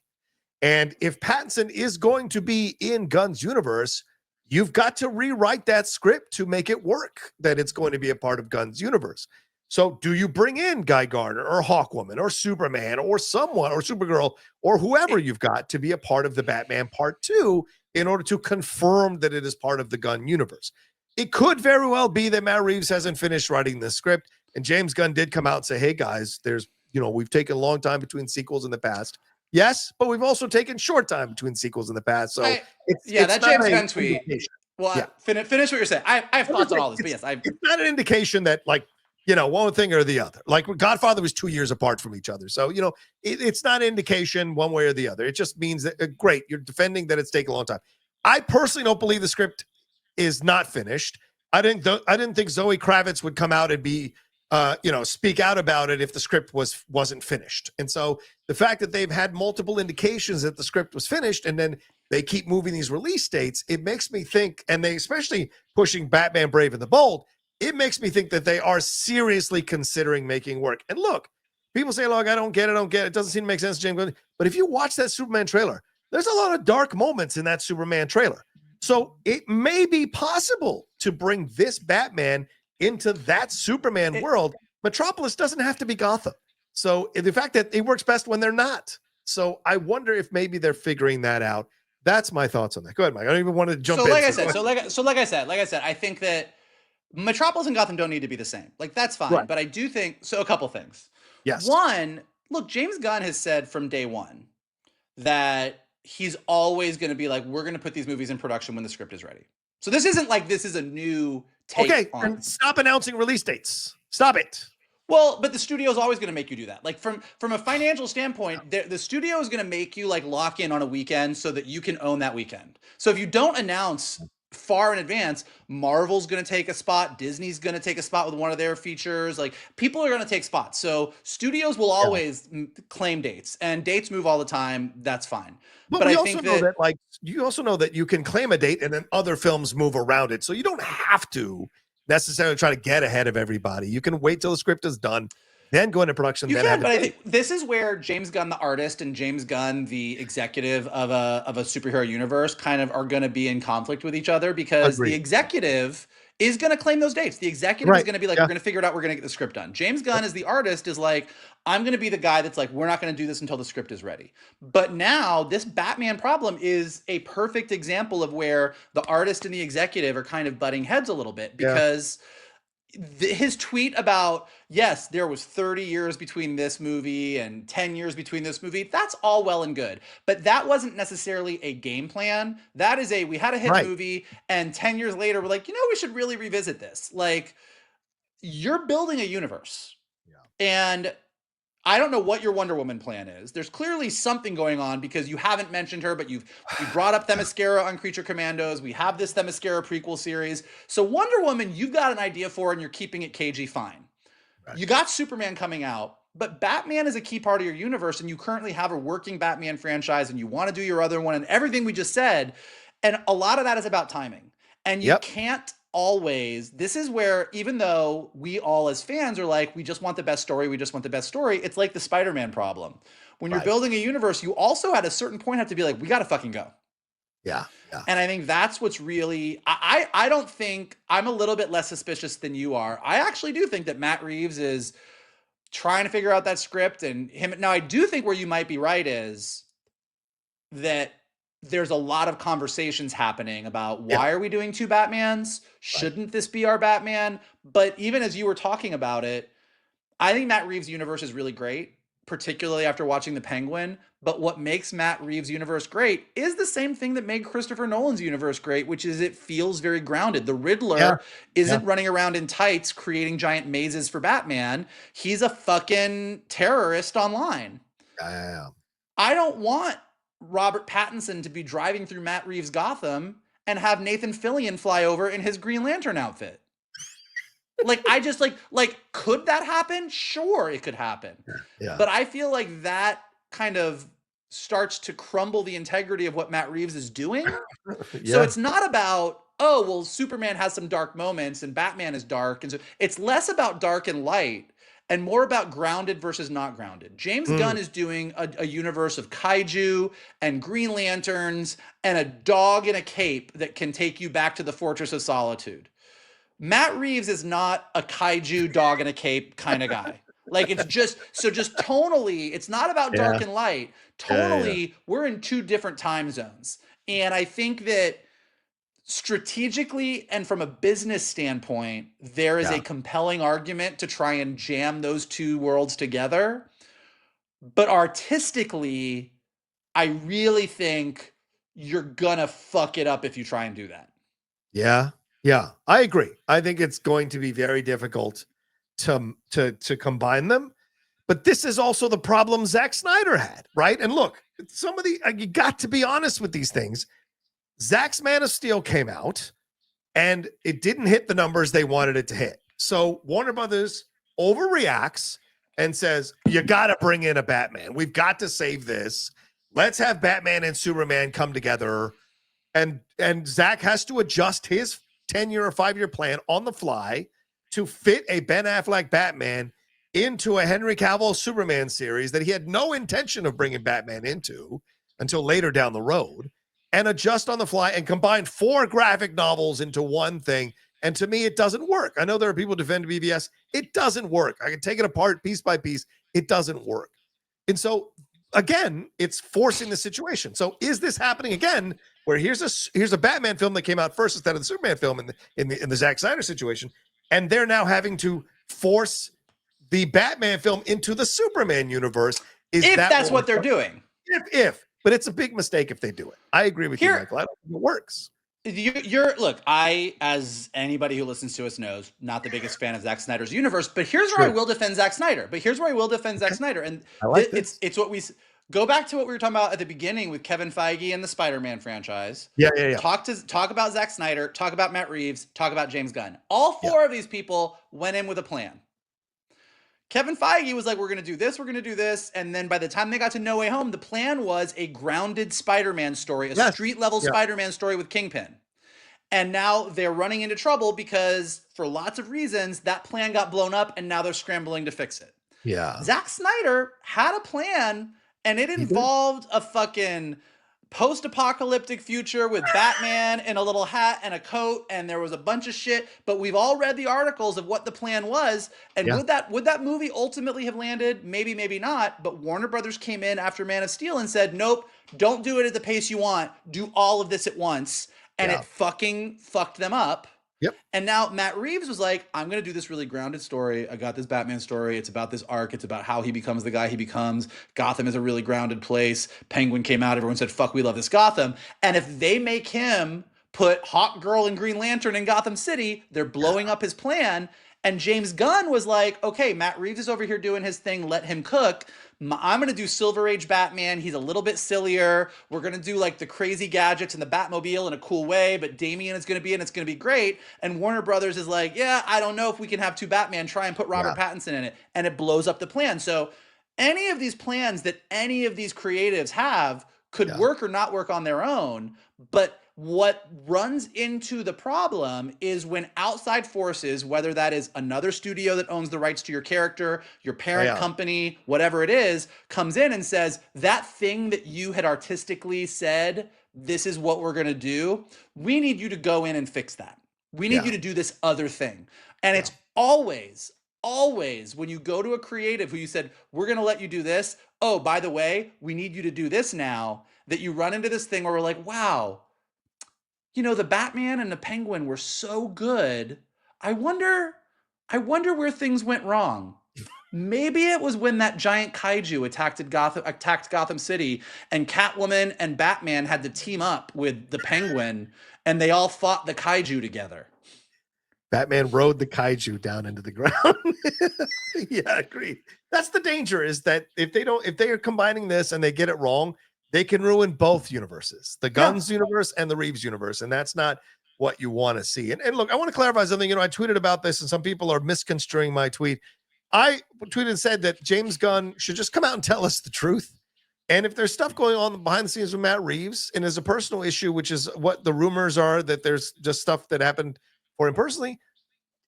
And if Pattinson is going to be in Gunn's universe, you've got to rewrite that script to make it work, that it's going to be a part of Gunn's universe. So do you bring in Guy Gardner or Hawkwoman or Superman or someone or Supergirl or whoever you've got to be a part of the Batman Part 2 in order to confirm that it is part of the Gunn universe? It could very well be that Matt Reeves hasn't finished writing this script, and James Gunn did come out and say, hey guys, we've taken a long time between sequels in the past. Yes, but we've also taken short time between sequels in the past. So it's that James Gunn tweet. Well, finish what you're saying. I have thoughts on all this, but yes, it's not an indication that one thing or the other. Like Godfather was 2 years apart from each other. So, it's not an indication one way or the other. It just means that, great, you're defending that it's taken a long time. I personally don't believe the script is not finished. I didn't think Zoe Kravitz would come out and be speak out about it if the script wasn't finished. And so the fact that they've had multiple indications that the script was finished and then they keep moving these release dates, it makes me think, and they especially pushing Batman Brave and the Bold, it makes me think that they are seriously considering making work. And look, people say, look, I don't get it. It doesn't seem to make sense, James Gunn. But if you watch that Superman trailer, there's a lot of dark moments in that Superman trailer. So it may be possible to bring this Batman into that Superman world. Metropolis doesn't have to be Gotham. So the fact that it works best when they're not. So I wonder if maybe they're figuring that out. That's my thoughts on that. Go ahead, Mike. I don't even want to jump in. Like I said, I think that Metropolis and Gotham don't need to be the same. Like, that's fine. Right. But I do think, so a couple things. Yes. One, look, James Gunn has said from day one that he's always going to be like, we're going to put these movies in production when the script is ready. So this isn't like this is a new take on. And stop announcing release dates. Stop it. Well, but the studio is always going to make you do that. Like from a financial standpoint, the studio is going to make you like lock in on a weekend so that you can own that weekend. So if you don't announce far in advance, Marvel's going to take a spot, Disney's going to take a spot with one of their features. Like, people are going to take spots. So studios will always claim dates, and dates move all the time. That's fine. But I think that like you also know that you can claim a date and then other films move around it. So you don't have to necessarily try to get ahead of everybody. You can wait till the script is done, then go into production. You can, but I think this is where James Gunn, the artist, and James Gunn, the executive of a superhero universe, kind of are going to be in conflict with each other, because the executive is going to claim those dates. The executive is going to be like, we're going to figure it out. We're going to get the script done. James Gunn, as the artist, is like, I'm going to be the guy that's like, we're not going to do this until the script is ready. But now this Batman problem is a perfect example of where the artist and the executive are kind of butting heads a little bit, because his tweet about, yes, there was 30 years between this movie and 10 years between this movie, that's all well and good. But that wasn't necessarily a game plan. That is we had a hit movie, and 10 years later, we're like, we should really revisit this. Like, you're building a universe. And I don't know what your Wonder Woman plan is. There's clearly something going on, because you haven't mentioned her, but you brought up Themyscira on Creature Commandos. We have this Themyscira prequel series. So Wonder Woman, you've got an idea for, and you're keeping it cagey, fine. Right. You got Superman coming out, but Batman is a key part of your universe, and you currently have a working Batman franchise, and you want to do your other one, and everything we just said. And a lot of that is about timing. And you can't always, this is where, even though we all as fans are like, we just want the best story, it's like the Spider-Man problem. When you're building a universe, you also at a certain point have to be like, we got to fucking go. Yeah. And I think that's what's really, I don't think, I'm a little bit less suspicious than you are. I actually do think that Matt Reeves is trying to figure out that script, and him. Now, I do think where you might be right is that there's a lot of conversations happening about why are we doing two Batmans? Shouldn't this be our Batman? But even as you were talking about it, I think Matt Reeves' universe is really great, particularly after watching The Penguin. But what makes Matt Reeves' universe great is the same thing that made Christopher Nolan's universe great, which is it feels very grounded. The Riddler isn't running around in tights creating giant mazes for Batman. He's a fucking terrorist online. I don't want Robert Pattinson to be driving through Matt Reeves' Gotham and have Nathan Fillion fly over in his Green Lantern outfit. Like, I just like, could that happen? Sure, it could happen. Yeah. But I feel like that kind of starts to crumble the integrity of what Matt Reeves is doing. So it's not about, oh, well, Superman has some dark moments and Batman is dark. And so it's less about dark and light and more about grounded versus not grounded. James Gunn is doing a universe of kaiju and Green Lanterns and a dog in a cape that can take you back to the Fortress of Solitude. Matt Reeves is not a kaiju dog in a cape kind of guy. Like, it's just tonally, it's not about dark and light. Tonally, we're in two different time zones. And I think that strategically and from a business standpoint, there is a compelling argument to try and jam those two worlds together. But artistically, I really think you're gonna fuck it up if you try and do that. Yeah, I agree. I think it's going to be very difficult to combine them. But this is also the problem Zack Snyder had, right? And look, some of you got to be honest with these things. Zack's Man of Steel came out and it didn't hit the numbers they wanted it to hit. So Warner Brothers overreacts and says, you got to bring in a Batman. We've got to save this. Let's have Batman and Superman come together. And Zack has to adjust his 10-year or 5-year plan on the fly to fit a Ben Affleck Batman into a Henry Cavill Superman series that he had no intention of bringing Batman into until later down the road, and adjust on the fly and combine 4 graphic novels into one thing. And to me, it doesn't work. I know there are people who defend BVS. It doesn't work. I can take it apart piece by piece. It doesn't work. And so, again, it's forcing the situation. So is this happening again, where here's a Batman film that came out first instead of the Superman film in the Zack Snyder situation, and they're now having to force the Batman film into the Superman universe? If that's what they're doing. But it's a big mistake if they do it. I agree with you, Michael. I don't think it works. Look, I, as anybody who listens to us knows, not the biggest fan of Zack Snyder's universe, but here's where I will defend Zack Snyder. And it's what we go back to what we were talking about at the beginning with Kevin Feige and the Spider-Man franchise. Yeah. Talk about Zack Snyder, talk about Matt Reeves, talk about James Gunn. All 4 of these people went in with a plan. Kevin Feige was like, we're going to do this. And then by the time they got to No Way Home, the plan was a grounded Spider-Man story, a street-level Spider-Man story with Kingpin. And now they're running into trouble because, for lots of reasons, that plan got blown up, and now they're scrambling to fix it. Yeah. Zack Snyder had a plan, and it involved a fucking post-apocalyptic future with Batman in a little hat and a coat, and there was a bunch of shit, but we've all read the articles of what the plan was. And would that movie ultimately have landed? Maybe, maybe not. But Warner Brothers came in after Man of Steel and said, nope, don't do it at the pace you want. Do all of this at once. And it fucking fucked them up. Yep. And now Matt Reeves was like, I'm going to do this really grounded story. I got this Batman story. It's about this arc. It's about how he becomes the guy he becomes. Gotham is a really grounded place. Penguin came out. Everyone said, fuck, we love this Gotham. And if they make him put Hawk Girl and Green Lantern in Gotham City, they're blowing up his plan. And James Gunn was like, okay, Matt Reeves is over here doing his thing. Let him cook. I'm going to do Silver Age Batman. He's a little bit sillier. We're going to do like the crazy gadgets and the Batmobile in a cool way, but Damian is going to be in. It's going to be great. And Warner Brothers is like, yeah, I don't know if we can have 2 Batman. Try and put Robert Pattinson in it. And it blows up the plan. So any of these plans that any of these creatives have could work or not work on their own. But what runs into the problem is when outside forces, whether that is another studio that owns the rights to your character, your parent company, whatever it is, comes in and says, that thing that you had artistically said, this is what we're going to do. We need you to go in and fix that. We need you to do this other thing. And it's always when you go to a creative who you said, we're going to let you do this. Oh, by the way, we need you to do this now. that you run into this thing where we're like, wow, the Batman and the Penguin were so good. I wonder where things went wrong. Maybe it was when that giant kaiju attacked Gotham City, and Catwoman and Batman had to team up with the Penguin, and they all fought the kaiju together. Batman rode the kaiju down into the ground. Yeah, I agree. That's the danger, is that if they are combining this and they get it wrong, they can ruin both universes, the Gunn's universe and the Reeves universe. And that's not what you want to see. And look, I want to clarify something. I tweeted about this and some people are misconstruing my tweet. I tweeted and said that James Gunn should just come out and tell us the truth. And if there's stuff going on behind the scenes with Matt Reeves and as a personal issue, which is what the rumors are, that there's just stuff that happened for him personally,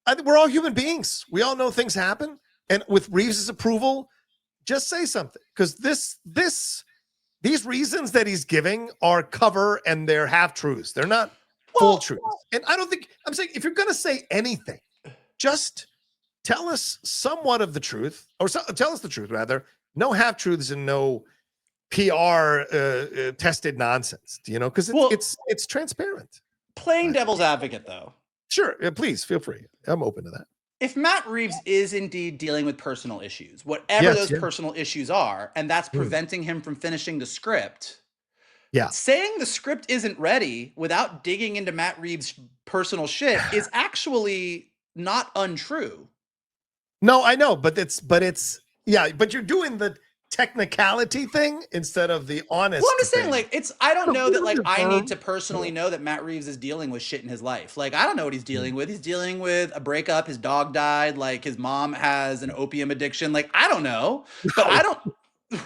I think we're all human beings. We all know things happen. And with Reeves' approval, just say something. Because these reasons that he's giving are cover and they're half-truths. They're not full truths. And I don't think, I'm saying, if you're going to say anything, just tell us somewhat of the truth, or tell us the truth, rather. No half-truths and no PR tested nonsense, because it's transparent. Playing devil's advocate, though. Sure, please feel free. I'm open to that. If Matt Reeves is indeed dealing with personal issues, whatever those personal issues are, and that's preventing him from finishing the script, saying the script isn't ready without digging into Matt Reeves' personal shit is actually not untrue. No, I know, but you're doing the technicality thing instead of the honest. Well, I'm just saying, I don't know that, I need to personally know that Matt Reeves is dealing with shit in his life. I don't know what he's dealing with. He's dealing with a breakup. His dog died. His mom has an opium addiction. I don't know, but I don't.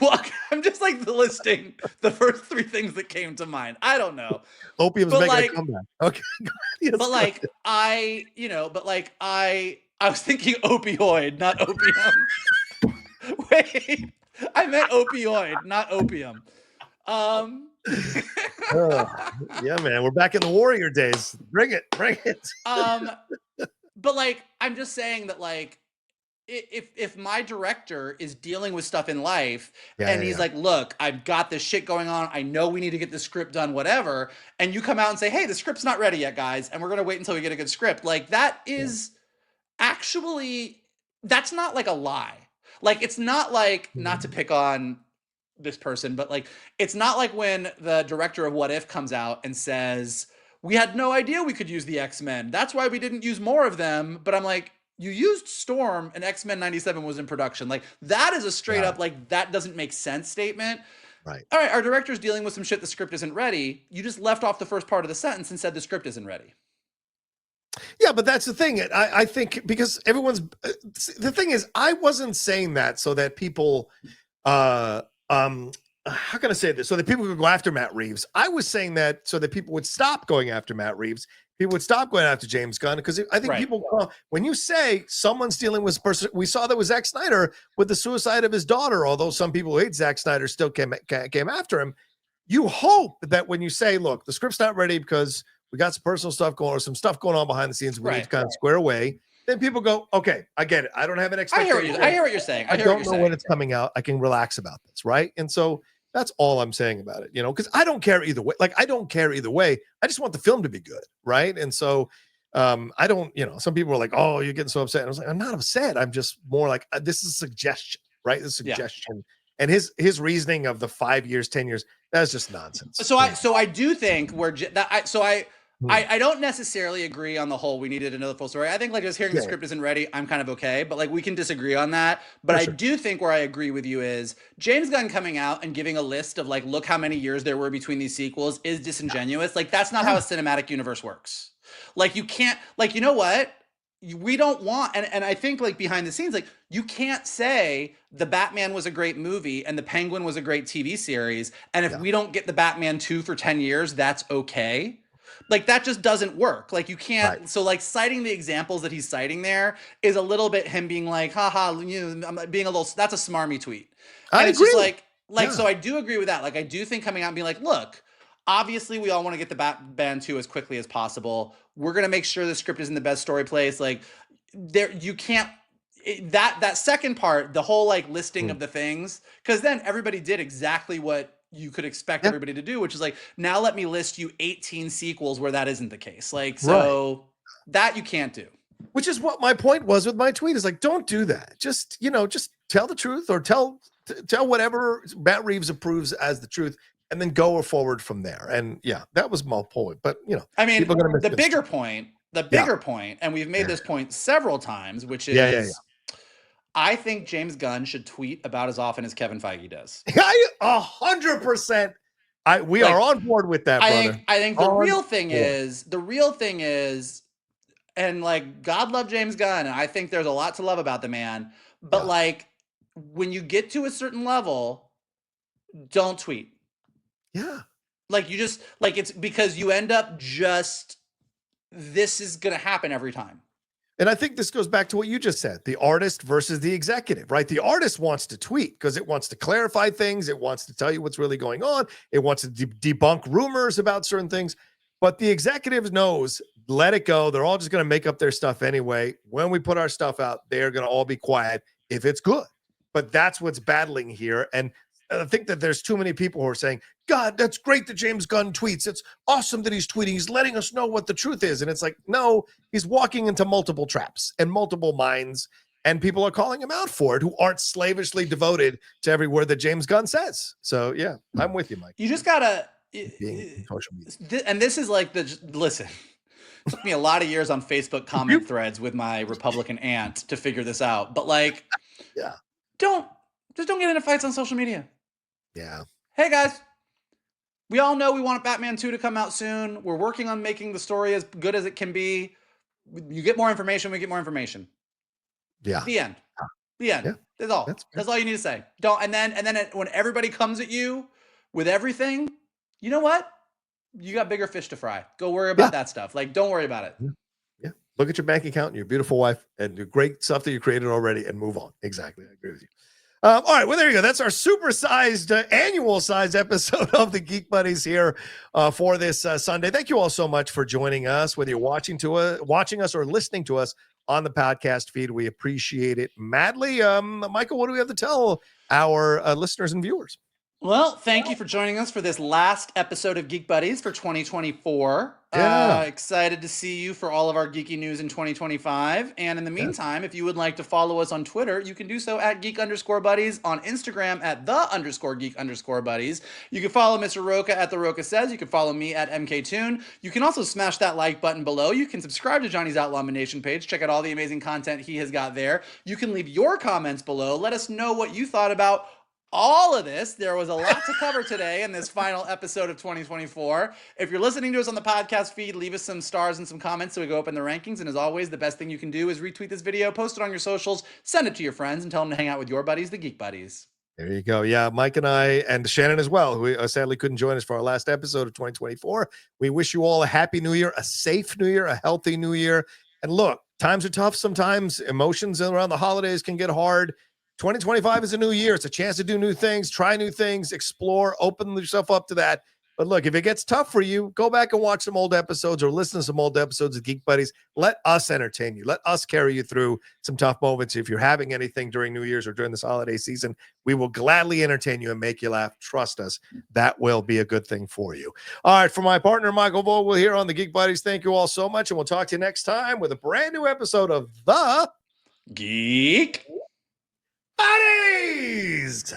Well, I'm just listing the first three things that came to mind. I don't know. Opium's making a comeback. Okay. Yes, but I was thinking opioid, not opium. Wait. I meant opioid, not opium. Yeah, man, we're back in the Warrior days. Bring it. But I'm just saying that if my director is dealing with stuff in life and he's like, look, I've got this shit going on. I know we need to get the script done, whatever. And you come out and say, hey, the script's not ready yet, guys. And we're going to wait until we get a good script. That is actually, that's not a lie. It's not not to pick on this person, but it's not when the director of What If comes out and says, we had no idea we could use the X-Men. That's why we didn't use more of them. But I'm like, you used Storm and X-Men 97 was in production. That is a straight up, that doesn't make sense statement. Right. All right, our director's dealing with some shit. The script isn't ready. You just left off the first part of the sentence and said the script isn't ready. Yeah, but that's the thing. I think because the thing is, I wasn't saying that so that people, how can I say this? So that people could go after Matt Reeves. I was saying that so that people would stop going after Matt Reeves. People would stop going after James Gunn, because I think people, when you say someone's dealing with person, we saw that with Zack Snyder with the suicide of his daughter, although some people who hate Zack Snyder still came after him. You hope that when you say, look, the script's not ready because we got some personal stuff going, or some stuff going on behind the scenes we need to kind of square away, then people go, okay, I get it. I don't have an expectation. I hear what you're saying. I don't know when it's coming out. I can relax about this, right? And so that's all I'm saying about it, because I don't care either way. I don't care either way. I just want the film to be good, right? And so I don't, some people are like, oh, you're getting so upset. And I was like, I'm not upset. I'm just more like, this is a suggestion, right? This suggestion. And his reasoning of the 5 years, 10 years, that's just nonsense. So I do think I don't necessarily agree on the whole we needed another full story. I think just hearing the script isn't ready, I'm kind of okay, but we can disagree on that. But I do think where I agree with you is James Gunn coming out and giving a list of look how many years there were between these sequels is disingenuous. That's not how a cinematic universe works. You can't, you know what? We don't want, and I think behind the scenes, you can't say the Batman was a great movie and the Penguin was a great TV series, and if we don't get the Batman 2 for 10 years, that's okay. That just doesn't work. You can't. Right. So citing the examples that he's citing there is a little bit him being haha, I'm being a little, that's a smarmy tweet. And it's just so I do agree with that. I do think coming out and being look, obviously we all want to get the Batman 2 as quickly as possible. We're going to make sure the script is in the best story place. There, you can't, that second part, the whole listing of the things, because then everybody did exactly what you could expect everybody to do, which is like, now let me list you 18 sequels where that isn't the case. Like, so that you can't do. Which is what my point was with my tweet, is like, don't do that. Just, just tell the truth, or tell whatever Matt Reeves approves as the truth, and then go forward from there. And yeah, that was my point. But I mean, the bigger point, and we've made this point several times, which is I think James Gunn should tweet about as often as Kevin Feige does. 100%. We are on board with that, brother. I think the real thing is, and like, God love James Gunn, and I think there's a lot to love about the man. But like, when you get to a certain level, don't tweet. Yeah. Like, you just, like, it's because you end up just, this is going to happen every time. And I think this goes back to what you just said, the artist versus the executive, right? The artist wants to tweet because it wants to clarify things. It wants to tell you what's really going on. It wants to debunk rumors about certain things. But the executive knows, let it go. They're all just going to make up their stuff anyway. When we put our stuff out, they're going to all be quiet if it's good. But that's what's battling here. And I think that there's too many people who are saying, God, that's great that James Gunn tweets. It's awesome that he's tweeting. He's letting us know what the truth is. And it's like, no, he's walking into multiple traps and multiple minds. And people are calling him out for it who aren't slavishly devoted to every word that James Gunn says. So, yeah, I'm with you, Mike. You just got to. And this is like listen, it took me a lot of years on Facebook comment threads with my Republican aunt to figure this out. But like, don't get into fights on social media. Yeah. Hey guys, we all know we want Batman 2 to come out soon. We're working on making the story as good as it can be. You get more information, we get more information. Yeah. The end. Yeah. That's all. That's all you need to say. Don't. And then when everybody comes at you with everything, you know what? You got bigger fish to fry. Go worry about that stuff. Like, don't worry about it. Yeah. Look at your bank account and your beautiful wife and the great stuff that you created already and move on. Exactly. I agree with you. All right. Well, there you go. That's our super-sized, annual-sized episode of the Geek Buddies here for this Sunday. Thank you all so much for joining us, whether you're watching us or listening to us on the podcast feed. We appreciate it madly. Michael, what do we have to tell our listeners and viewers? Well, thank you for joining us for this last episode of Geek Buddies for 2024. Excited to see you for all of our geeky news in 2025. And in the meantime, if you would like to follow us on Twitter, you can do so at Geek_Buddies, on Instagram at _Geek_Buddies. You can follow Mr. Rocha at The Rocha Says. You can follow me at MKToon. You can also smash that like button below. You can subscribe to Johnny's Outlaw Nation page. Check out all the amazing content he has got there. You can leave your comments below. Let us know what you thought about all of this. There was a lot to cover today in this final episode of 2024. If you're listening to us on the podcast feed, leave us some stars and some comments so we go up in the rankings. And as always, the best thing you can do is retweet this video, post it on your socials, send it to your friends, and tell them to hang out with your buddies, the Geek Buddies. There you go. Yeah, Mike and I, and Shannon as well, who sadly couldn't join us for our last episode of 2024. We wish you all a happy new year, a safe new year, a healthy new year. And look, times are tough sometimes. Emotions around the holidays can get hard. 2025 is a new year. It's a chance to do new things, try new things, explore, open yourself up to that. But look, if it gets tough for you, go back and watch some old episodes or listen to some old episodes of Geek Buddies. Let us entertain you. Let us carry you through some tough moments. If you're having anything during New Year's or during this holiday season, we will gladly entertain you and make you laugh. Trust us, that will be a good thing for you. All right, for my partner, Michael Vogel, here on the Geek Buddies, thank you all so much. And we'll talk to you next time with a brand new episode of the Geek Buddies.